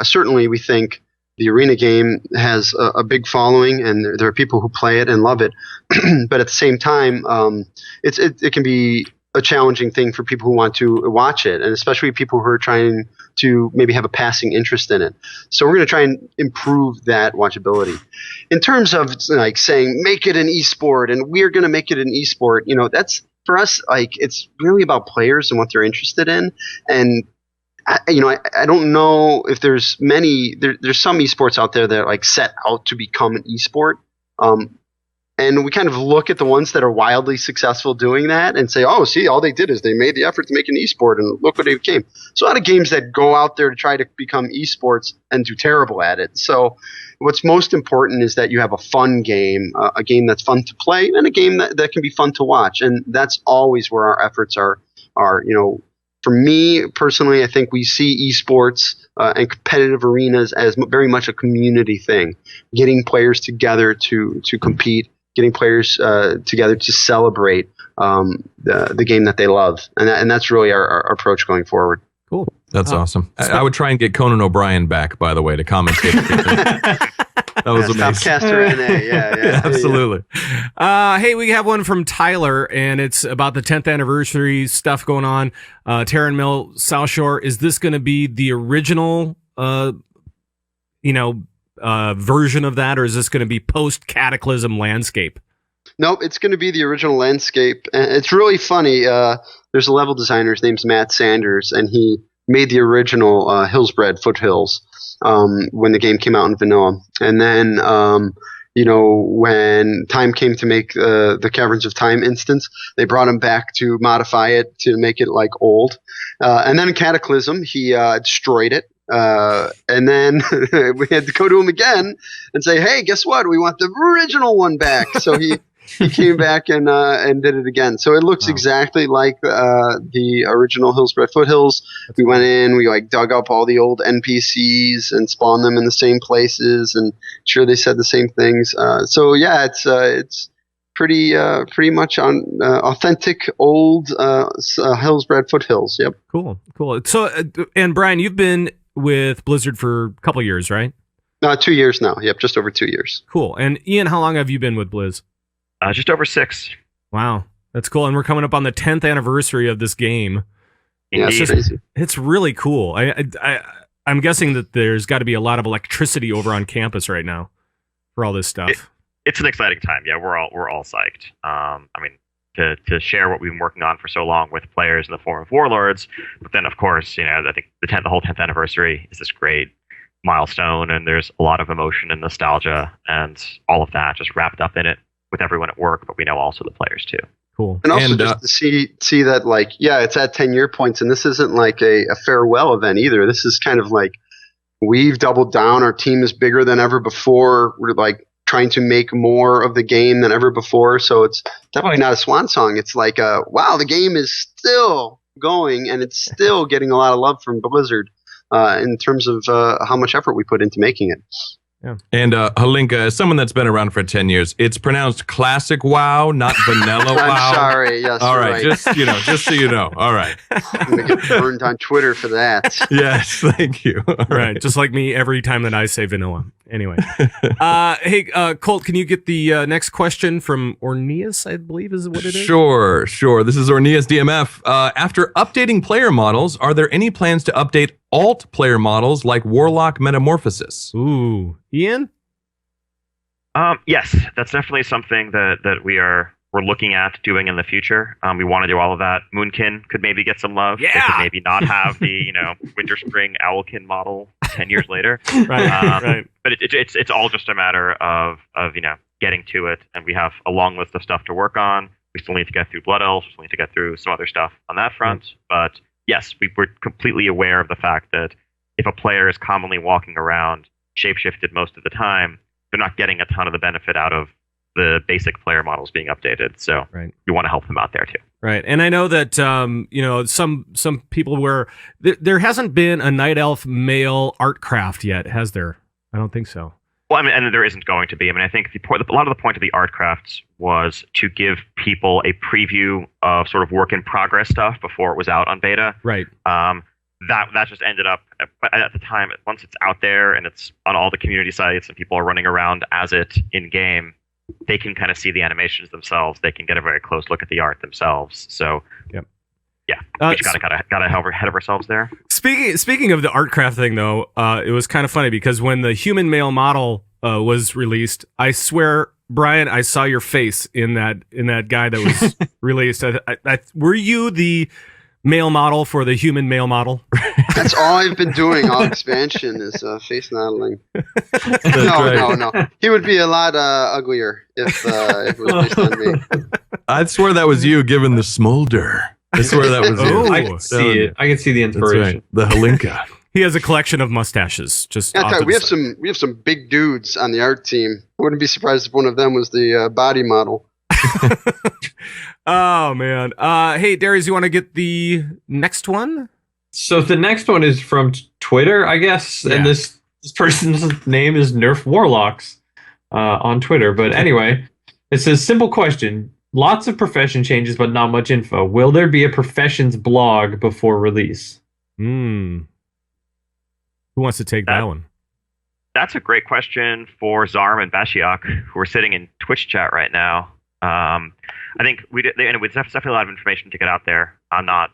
certainly we think the arena game has a big following, and there are people who play it and love it. But at the same time, it can be a challenging thing for people who want to watch it, and especially people who are trying to maybe have a passing interest in it. So we're going to try and improve that watchability. In terms of like saying make it an esport, and we're going to make it an esport, that's for us, like, it's really about players and what they're interested in. And I don't know if there's many. There's some esports out there that are like set out to become an esport, and we kind of look at the ones that are wildly successful doing that and say, oh, see, all they did is they made the effort to make an esport, and look what they became. So a lot of games that go out there to try to become esports and do terrible at it. So what's most important is that you have a fun game, a game that's fun to play, and a game that can be fun to watch, and that's always where our efforts are. For me personally, I think we see esports and competitive arenas as very much a community thing, getting players together to compete, getting players together to celebrate the game that they love, and that's really our approach going forward. Cool, that's awesome. I would try and get Conan O'Brien back, by the way, to commentate. That was amazing. Topcaster NA, yeah, absolutely. Yeah. Hey, we have one from Tyler, and it's about the 10th anniversary stuff going on. Terran Mill, South Shore. Is this going to be the original, version of that, or is this going to be post-Cataclysm landscape? Nope, it's going to be the original landscape. And it's really funny. There's a level designer. His name's Matt Sanders, and he made the original Hillsbred Foothills when the game came out in vanilla. And then, when time came to make the Caverns of Time instance, they brought him back to modify it to make it like old. And then in Cataclysm, he destroyed it. And then we had to go to him again and say, hey, guess what? We want the original one back. So he came back and did it again. So it looks exactly like the original Hillsbred Foothills. We went in, we dug up all the old NPCs and spawned them in the same places, and sure they said the same things. So yeah, it's pretty much on authentic old Hillsbred Foothills. Yep. Cool. So and Brian, you've been with Blizzard for a couple years, right? 2 years now. Yep, just over 2 years. Cool. And Ian, how long have you been with Blizz? Just over 6. Wow, that's cool. And we're coming up on the 10th anniversary of this game. Yeah, it's really cool. I'm guessing that there's got to be a lot of electricity over on campus right now for all this stuff. It's an exciting time. Yeah, we're all psyched. To share what we've been working on for so long with players in the form of Warlords, but then of course, I think the whole 10th anniversary is this great milestone, and there's a lot of emotion and nostalgia and all of that just wrapped up in it with everyone at work, but we know also the players too. Cool. And also just to see that it's at 10-year points, and this isn't like a farewell event either. This is kind of like we've doubled down. Our team is bigger than ever before. We're trying to make more of the game than ever before. So it's definitely not a swan song. It's like, wow, the game is still going, and it's still getting a lot of love from Blizzard in terms of how much effort we put into making it. Yeah. And Holinka, as someone that's been around for 10 years, it's pronounced classic WoW, not vanilla WoW. I'm sorry. Yes. All right. Just so you know. All right. I'm going to get burned on Twitter for that. Yes. Thank you. All right. Just like me every time that I say vanilla. Anyway. Hey, Colt, can you get the next question from Orneas, I believe is what it is? Sure. This is Orneas DMF. After updating player models, are there any plans to update alt player models like Warlock Metamorphosis? Ooh. Ian? Yes, that's definitely something that we're we're looking at doing in the future. We want to do all of that. Moonkin could maybe get some love. Yeah. They could maybe not have the Winter Spring Owlkin model 10 years later. Right. But it's all just a matter of getting to it, and we have a long list of stuff to work on. We still need to get through Blood Elves. We still need to get through some other stuff on that front. But yes, we're completely aware of the fact that if a player is commonly walking around shapeshifted most of the time, they're not getting a ton of the benefit out of the basic player models being updated. So we want to help them out there too. Right. And I know that, some people there hasn't been a Night Elf male art craft yet, has there? I don't think so. Well, I mean, and there isn't going to be. I mean, I think a lot of the point of the art crafts was to give people a preview of sort of work in progress stuff before it was out on beta. Right. That just ended up at the time, once it's out there and it's on all the community sites and people are running around as it in game, they can kind of see the animations themselves. They can get a very close look at the art themselves. So, we just got ahead of ourselves there. Speaking of the art craft thing, though, it was kind of funny because when the human male model was released, I swear, Brian, I saw your face in that guy that was released. Were you the male model for the human male model? That's all I've been doing all expansion is face modeling. No. He would be a lot uglier if it was based on me. I'd swear that was you given the smolder. I swear that was you. I can see it. I can see the inspiration. That's right. The Holinka. He has a collection of mustaches. We have some big dudes on the art team. I wouldn't be surprised if one of them was the body model. Oh man. Hey Darius, you want to get the next one? So the next one is from Twitter, I guess, and this person's name is Nerf Warlocks on Twitter. But anyway, it says, simple question. Lots of profession changes, but not much info. Will there be a professions blog before release? Who wants to take that one? That's a great question for Zarm and Bashiok, who are sitting in Twitch chat right now. I think there's definitely a lot of information to get out there. I'm not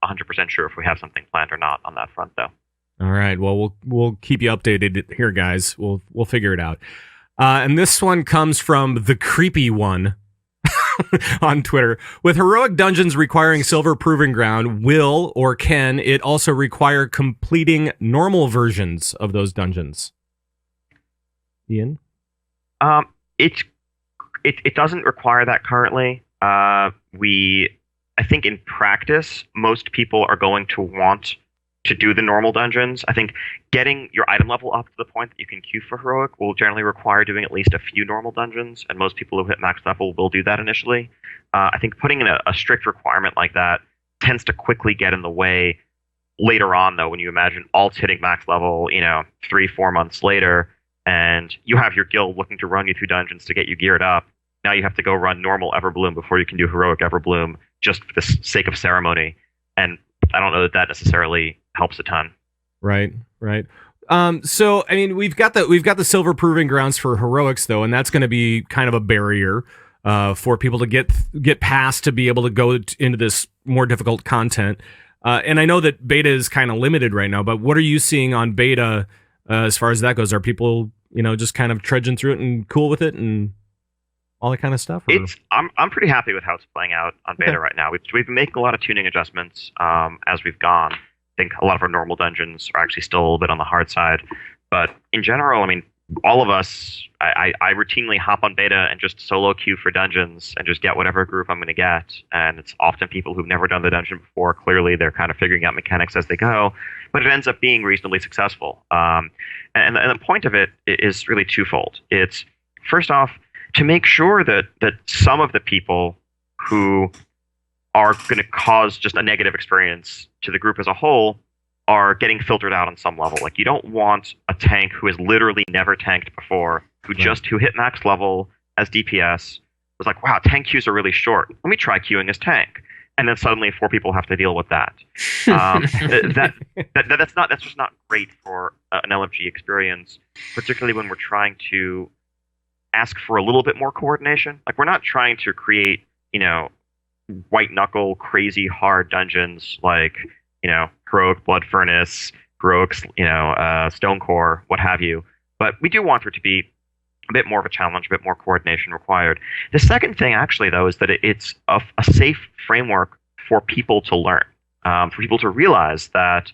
100% sure if we have something planned or not on that front, though. All right. Well, we'll keep you updated here, guys. We'll figure it out. And this one comes from the creepy one on Twitter. With heroic dungeons requiring silver proving ground, will or can it also require completing normal versions of those dungeons? Ian? It doesn't require that currently. I think in practice, most people are going to want to do the normal dungeons. I think getting your item level up to the point that you can queue for heroic will generally require doing at least a few normal dungeons, and most people who hit max level will do that initially. I think putting in a strict requirement like that tends to quickly get in the way later on, though, when you imagine alts hitting max level, 3-4 months later, and you have your guild looking to run you through dungeons to get you geared up. Now you have to go run normal Everbloom before you can do heroic Everbloom, just for the sake of ceremony. And I don't know that necessarily helps a ton. Right. So I mean, we've got the silver proving grounds for heroics, though, and that's going to be kind of a barrier for people to get past to be able to go into this more difficult content. And I know that beta is kind of limited right now, but what are you seeing on beta as far as that goes? Are people just kind of trudging through it and cool with it and all that kind of stuff? I'm pretty happy with how it's playing out on beta right now. We've been making a lot of tuning adjustments as we've gone. I think a lot of our normal dungeons are actually still a little bit on the hard side. But in general, I mean, all of us, I routinely hop on beta and just solo queue for dungeons and just get whatever group I'm going to get. And it's often people who've never done the dungeon before. Clearly, they're kind of figuring out mechanics as they go. But it ends up being reasonably successful. And the point of it is really twofold. It's, first off, to make sure that some of the people who are going to cause just a negative experience to the group as a whole are getting filtered out on some level. Like, you don't want a tank who has literally never tanked before, who hit max level as DPS, was like, wow, tank queues are really short. Let me try queuing as tank. And then suddenly 4 people have to deal with that. That's just not great for an LFG experience, particularly when we're trying to ask for a little bit more coordination. Like, we're not trying to create, white knuckle, crazy hard dungeons like, heroic Blood Furnace, heroic, Stone Core, what have you. But we do want there to be a bit more of a challenge, a bit more coordination required. The second thing, actually, though, is that it's a safe framework for people to learn, for people to realize that,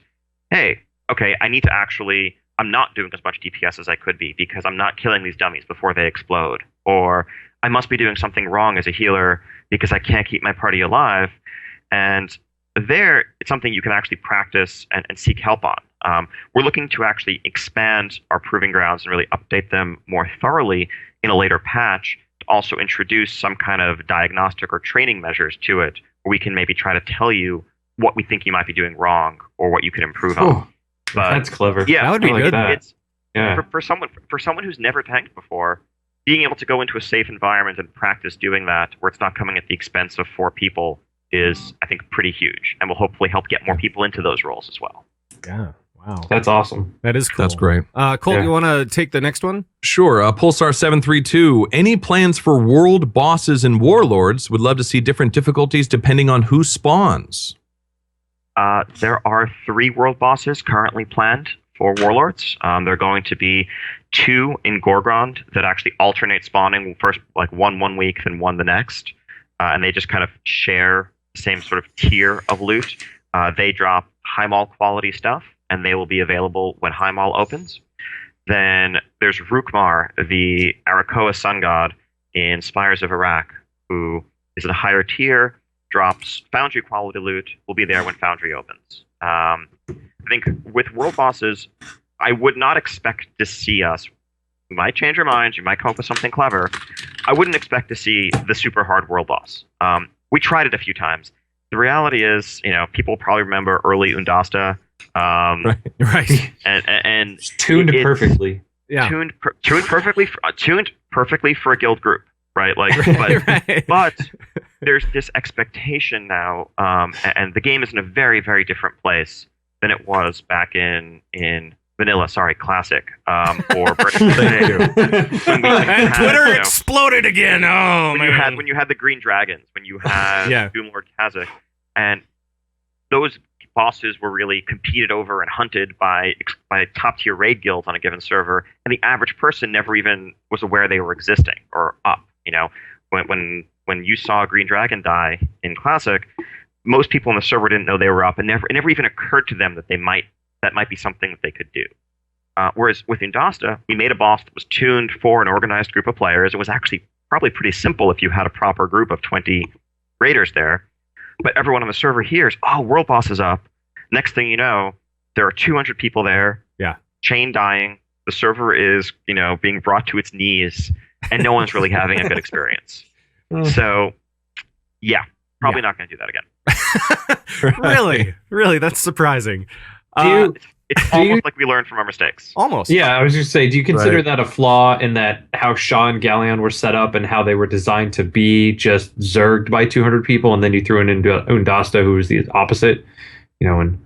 hey, okay, I'm not doing as much DPS as I could be because I'm not killing these dummies before they explode, or I must be doing something wrong as a healer because I can't keep my party alive. And there, it's something you can actually practice and seek help on. We're looking to actually expand our proving grounds and really update them more thoroughly in a later patch, to also introduce some kind of diagnostic or training measures to it, where we can maybe try to tell you what we think you might be doing wrong or what you can improve on. But that's clever. Yeah, that would be good. It's, for someone who's never tanked before, being able to go into a safe environment and practice doing that, where it's not coming at the expense of 4 people, is, I think, pretty huge, and will hopefully help get more people into those roles as well. Yeah. Wow. That's awesome. That is cool. That's great. Colt, you want to take the next one? Sure. Pulsar 732. Any plans for world bosses and warlords? Would love to see different difficulties depending on who spawns. There are 3 world bosses currently planned for Warlords. There are going to be 2 in Gorgrond that actually alternate spawning, first like one week, then one the next. And they just kind of share the same sort of tier of loot. They drop high mall quality stuff, and they will be available when high mall opens. Then there's Rukmar, the Arakoa sun god in Spires of Iraq, who is at a higher tier, drops Foundry quality loot, will be there when Foundry opens. I think with world bosses, I would not expect to see us. You might change your minds, you might come up with something clever. I wouldn't expect to see the super hard world boss. We tried it a few times. The reality is, people probably remember early Undasta. Right. And tuned perfectly. Yeah. Tuned perfectly for a guild group. Right, but there's this expectation now, and the game is in a very, very different place than it was back in vanilla. Sorry, classic. Or Thank you. And Twitter exploded again. Oh man! When you had the Green Dragons, when you had Doomlord Kazakh, and those bosses were really competed over and hunted by top tier raid guilds on a given server, and the average person never even was aware they were existing or up. When you saw a Green Dragon die in Classic, most people on the server didn't know they were up, and it never even occurred to them that that might be something that they could do. Whereas with Undasta, we made a boss that was tuned for an organized group of players. It was actually probably pretty simple if you had a proper group of 20 raiders there. But everyone on the server hears, oh, world boss is up. Next thing you know, there are 200 people there. Yeah. Chain dying. The server is, being brought to its knees, and no one's really having a good experience. So, probably not going to do that again. Really, that's surprising. It's almost like we learned from our mistakes. Almost. Yeah, I was just saying, do you consider that a flaw in that how Shaw and Galleon were set up and how they were designed to be just zerged by 200 people, and then you threw in Undasta, who was the opposite, and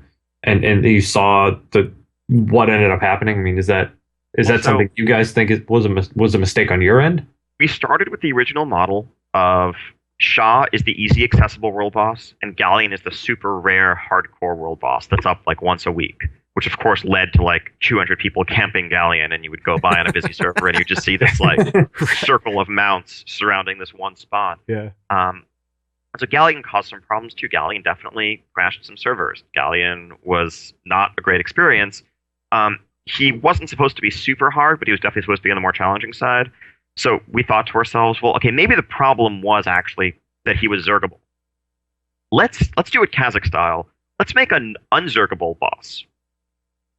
you saw what ended up happening? I mean, is that something you guys think was a mistake on your end? We started with the original model of Shah is the easy accessible world boss, and Galleon is the super rare hardcore world boss that's up like once a week, which of course led to like 200 people camping Galleon, and you would go by on a busy server and you just see this like circle of mounts surrounding this one spot. Yeah. So Galleon caused some problems too. Galleon definitely crashed some servers. Galleon was not a great experience. He wasn't supposed to be super hard, but he was definitely supposed to be on the more challenging side. So we thought to ourselves, well, okay, maybe the problem was actually that he was zergable. Let's do it Kazakh style. Let's make an unzergable boss.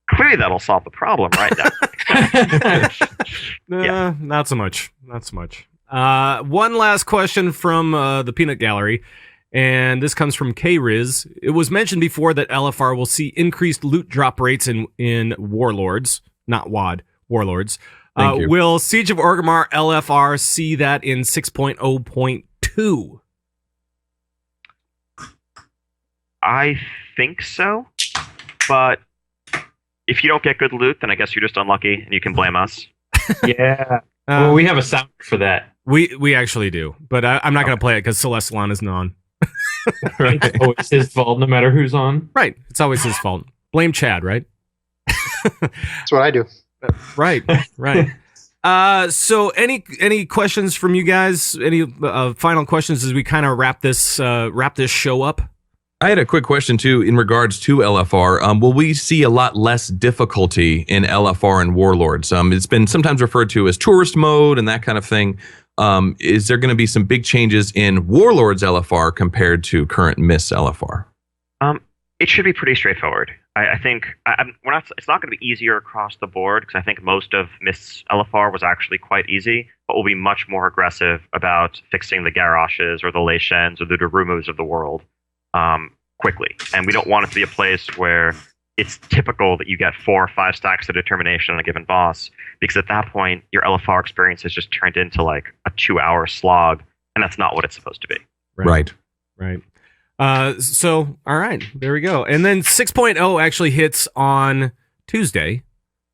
Clearly that'll solve the problem, right? Yeah. Not so much. One last question from the Peanut Gallery, and this comes from K-Riz. It was mentioned before that LFR will see increased loot drop rates in Warlords, not WoD, Warlords. Will Siege of Orgrimmar LFR see that in 6.0.2? I think so, but if you don't get good loot, then I guess you're just unlucky and you can blame us. Yeah. Well, we have a sound for that. We actually do, but I'm not going to play it because Celestalon isn't on. Right. It's always his fault, no matter who's on. Right. It's always his fault. Blame Chad, right? That's what I do. Right. So any questions from you guys? Any final questions as we kind of wrap this show up? I had a quick question too in regards to LFR. Will we see a lot less difficulty in LFR and Warlords? It's been sometimes referred to as tourist mode and that kind of thing. Is there going to be some big changes in Warlords LFR compared to current Miss LFR? It should be pretty straightforward. I think it's not going to be easier across the board because I think most of Miss LFR was actually quite easy, but we'll be much more aggressive about fixing the Garrisons or the Lei Shens or the Darumus of the world quickly. And we don't want it to be a place where it's typical that you get 4 or 5 stacks of determination on a given boss, because at that point, your LFR experience has just turned into like a 2-hour slog, and that's not what it's supposed to be. Right. So, all right, there we go. And then 6.0 actually hits on Tuesday.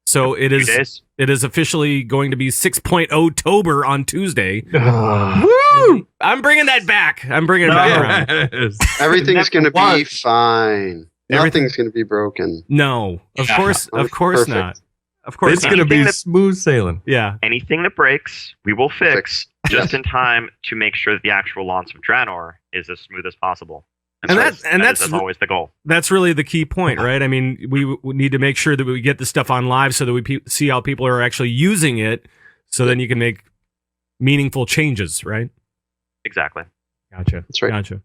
So it is officially going to be 6.0-tober on Tuesday. Woo! I'm bringing that back. I'm bringing it back around. Everything's going to be fine. Nothing's going to be broken. No, of course not. Of course it's going to be smooth sailing. Yeah. Anything that breaks, we will fix just in time to make sure that the actual launch of Draenor is as smooth as possible. That's always the goal. That's really the key point, right? I mean, we need to make sure that we get the stuff on live so that we see how people are actually using it, so then you can make meaningful changes, right? Exactly. Gotcha. That's right. Gotcha.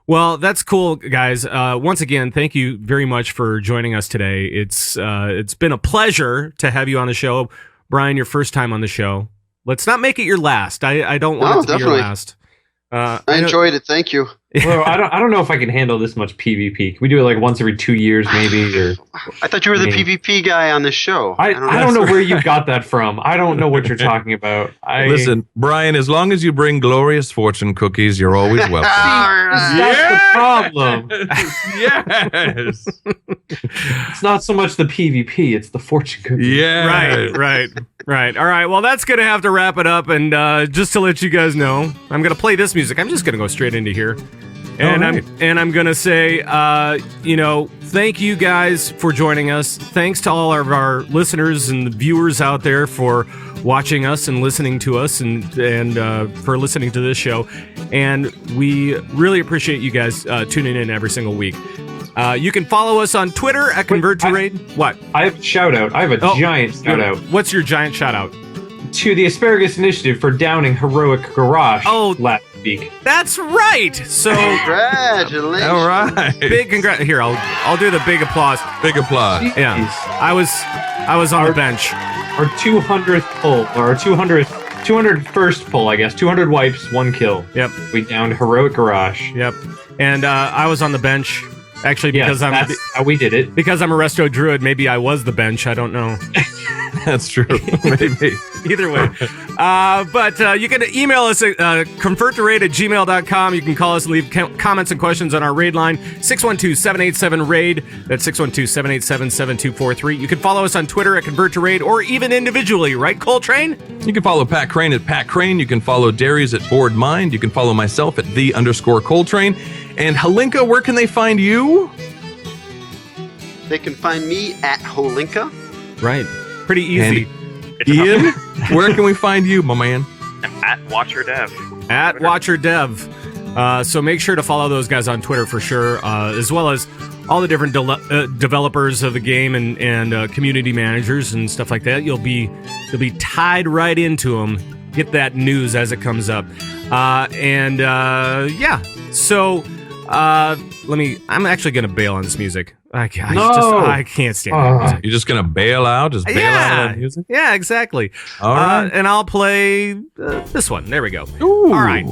Well, that's cool, guys. Once again, thank you very much for joining us today. It's been a pleasure to have you on the show. Brian, your first time on the show. Let's not make it your last. I don't want it to be your last. I enjoyed it. Thank you. Well, I don't know if I can handle this much PvP. Can we do it like once every 2 years, maybe? Or I thought you were the PvP guy on the show. I don't know where you got that from. I don't know what you're talking about. Listen, Brian, as long as you bring glorious fortune cookies, you're always welcome. That's the problem. Yes. It's not so much the PvP; it's the fortune cookies. Yeah. Right. All right. Well, that's gonna have to wrap it up. And just to let you guys know, I'm gonna play this music. I'm just gonna go straight into here. And I'm gonna say, thank you guys for joining us. Thanks to all of our listeners and the viewers out there for watching us and listening to us, and for listening to this show. And we really appreciate you guys tuning in every single week. You can follow us on Twitter at Convert2Raid. What? I have a shout out. I have a giant shout out. What's your giant shout out? To the Asparagus Initiative for downing Heroic Garage last week. That's right. So congratulations. All right. Big congrats. Here, I'll do the big applause. Big applause. Jeez. Yeah. I was on the bench. Our 200th pull, or our 201st pull, I guess. 200 wipes, 1 kill. Yep. We downed Heroic Garage. Yep. And I was on the bench. Actually, because that's how we did it. Because I'm a resto druid, maybe I was the bench. I don't know. That's true. Maybe. Either way. But you can email us at convert2raid@gmail.com. You can call us and leave comments and questions on our raid line, 612-787-RAID. That's 612-787-7243. You can follow us on Twitter at Convert2Raid, or even individually, right, Koltrane? You can follow Pat Krane at Pat Krane. You can follow Dairies at Bored Mind. You can follow myself at _Koltrane. And Holinka, where can they find you? They can find me at Holinka. Right. Pretty easy. Ian, where can we find you, my man? At WatcherDev. At WatcherDev. So make sure to follow those guys on Twitter for sure, as well as all the different developers of the game and community managers and stuff like that. You'll be tied right into them. Get that news as it comes up. So I'm actually going to bail on this music. I can't stand it. You're just going to bail out? Just bail out on music? Yeah, exactly. All right. And I'll play this one. There we go. Ooh. All right.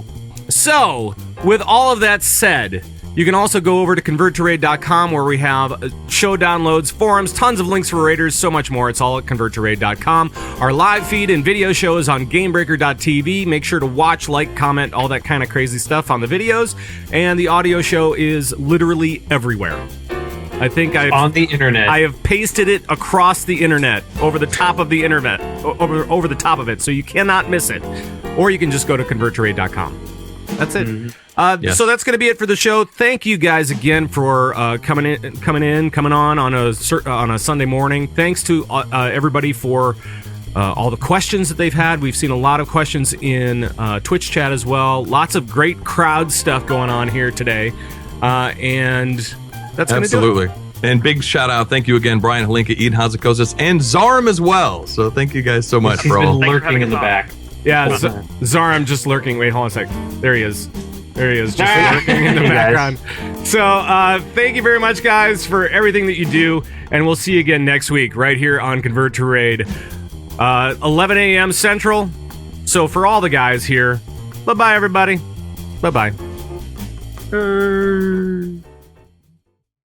So, with all of that said, you can also go over to convert2raid.com, where we have show downloads, forums, tons of links for raiders, so much more. It's all at convert2raid.com. Our live feed and video show is on gamebreaker.tv. Make sure to watch, like, comment, all that kind of crazy stuff on the videos. And the audio show is literally everywhere. I think on the internet. I have pasted it across the internet, over the top of the internet, over the top of it, so you cannot miss it. Or you can just go to convert2raid.com. That's it. Mm-hmm. So that's going to be it for the show. Thank you guys again for coming on a Sunday morning. Thanks to everybody for all the questions that they've had. We've seen a lot of questions in Twitch chat as well. Lots of great crowd stuff going on here today. And that's going to do it. And big shout out. Thank you again, Brian Holinka, Ion Hazzikostas, and Zarm as well. So thank you guys so much, He's bro. been lurking in the back. Yeah, Zarm just lurking. Wait, hold on a sec. There he is. Just lurking in the background. So thank you very much, guys, for everything that you do. And we'll see you again next week right here on Convert to Raid. 11 a.m. Central. So for all the guys here, bye-bye, everybody. Bye-bye.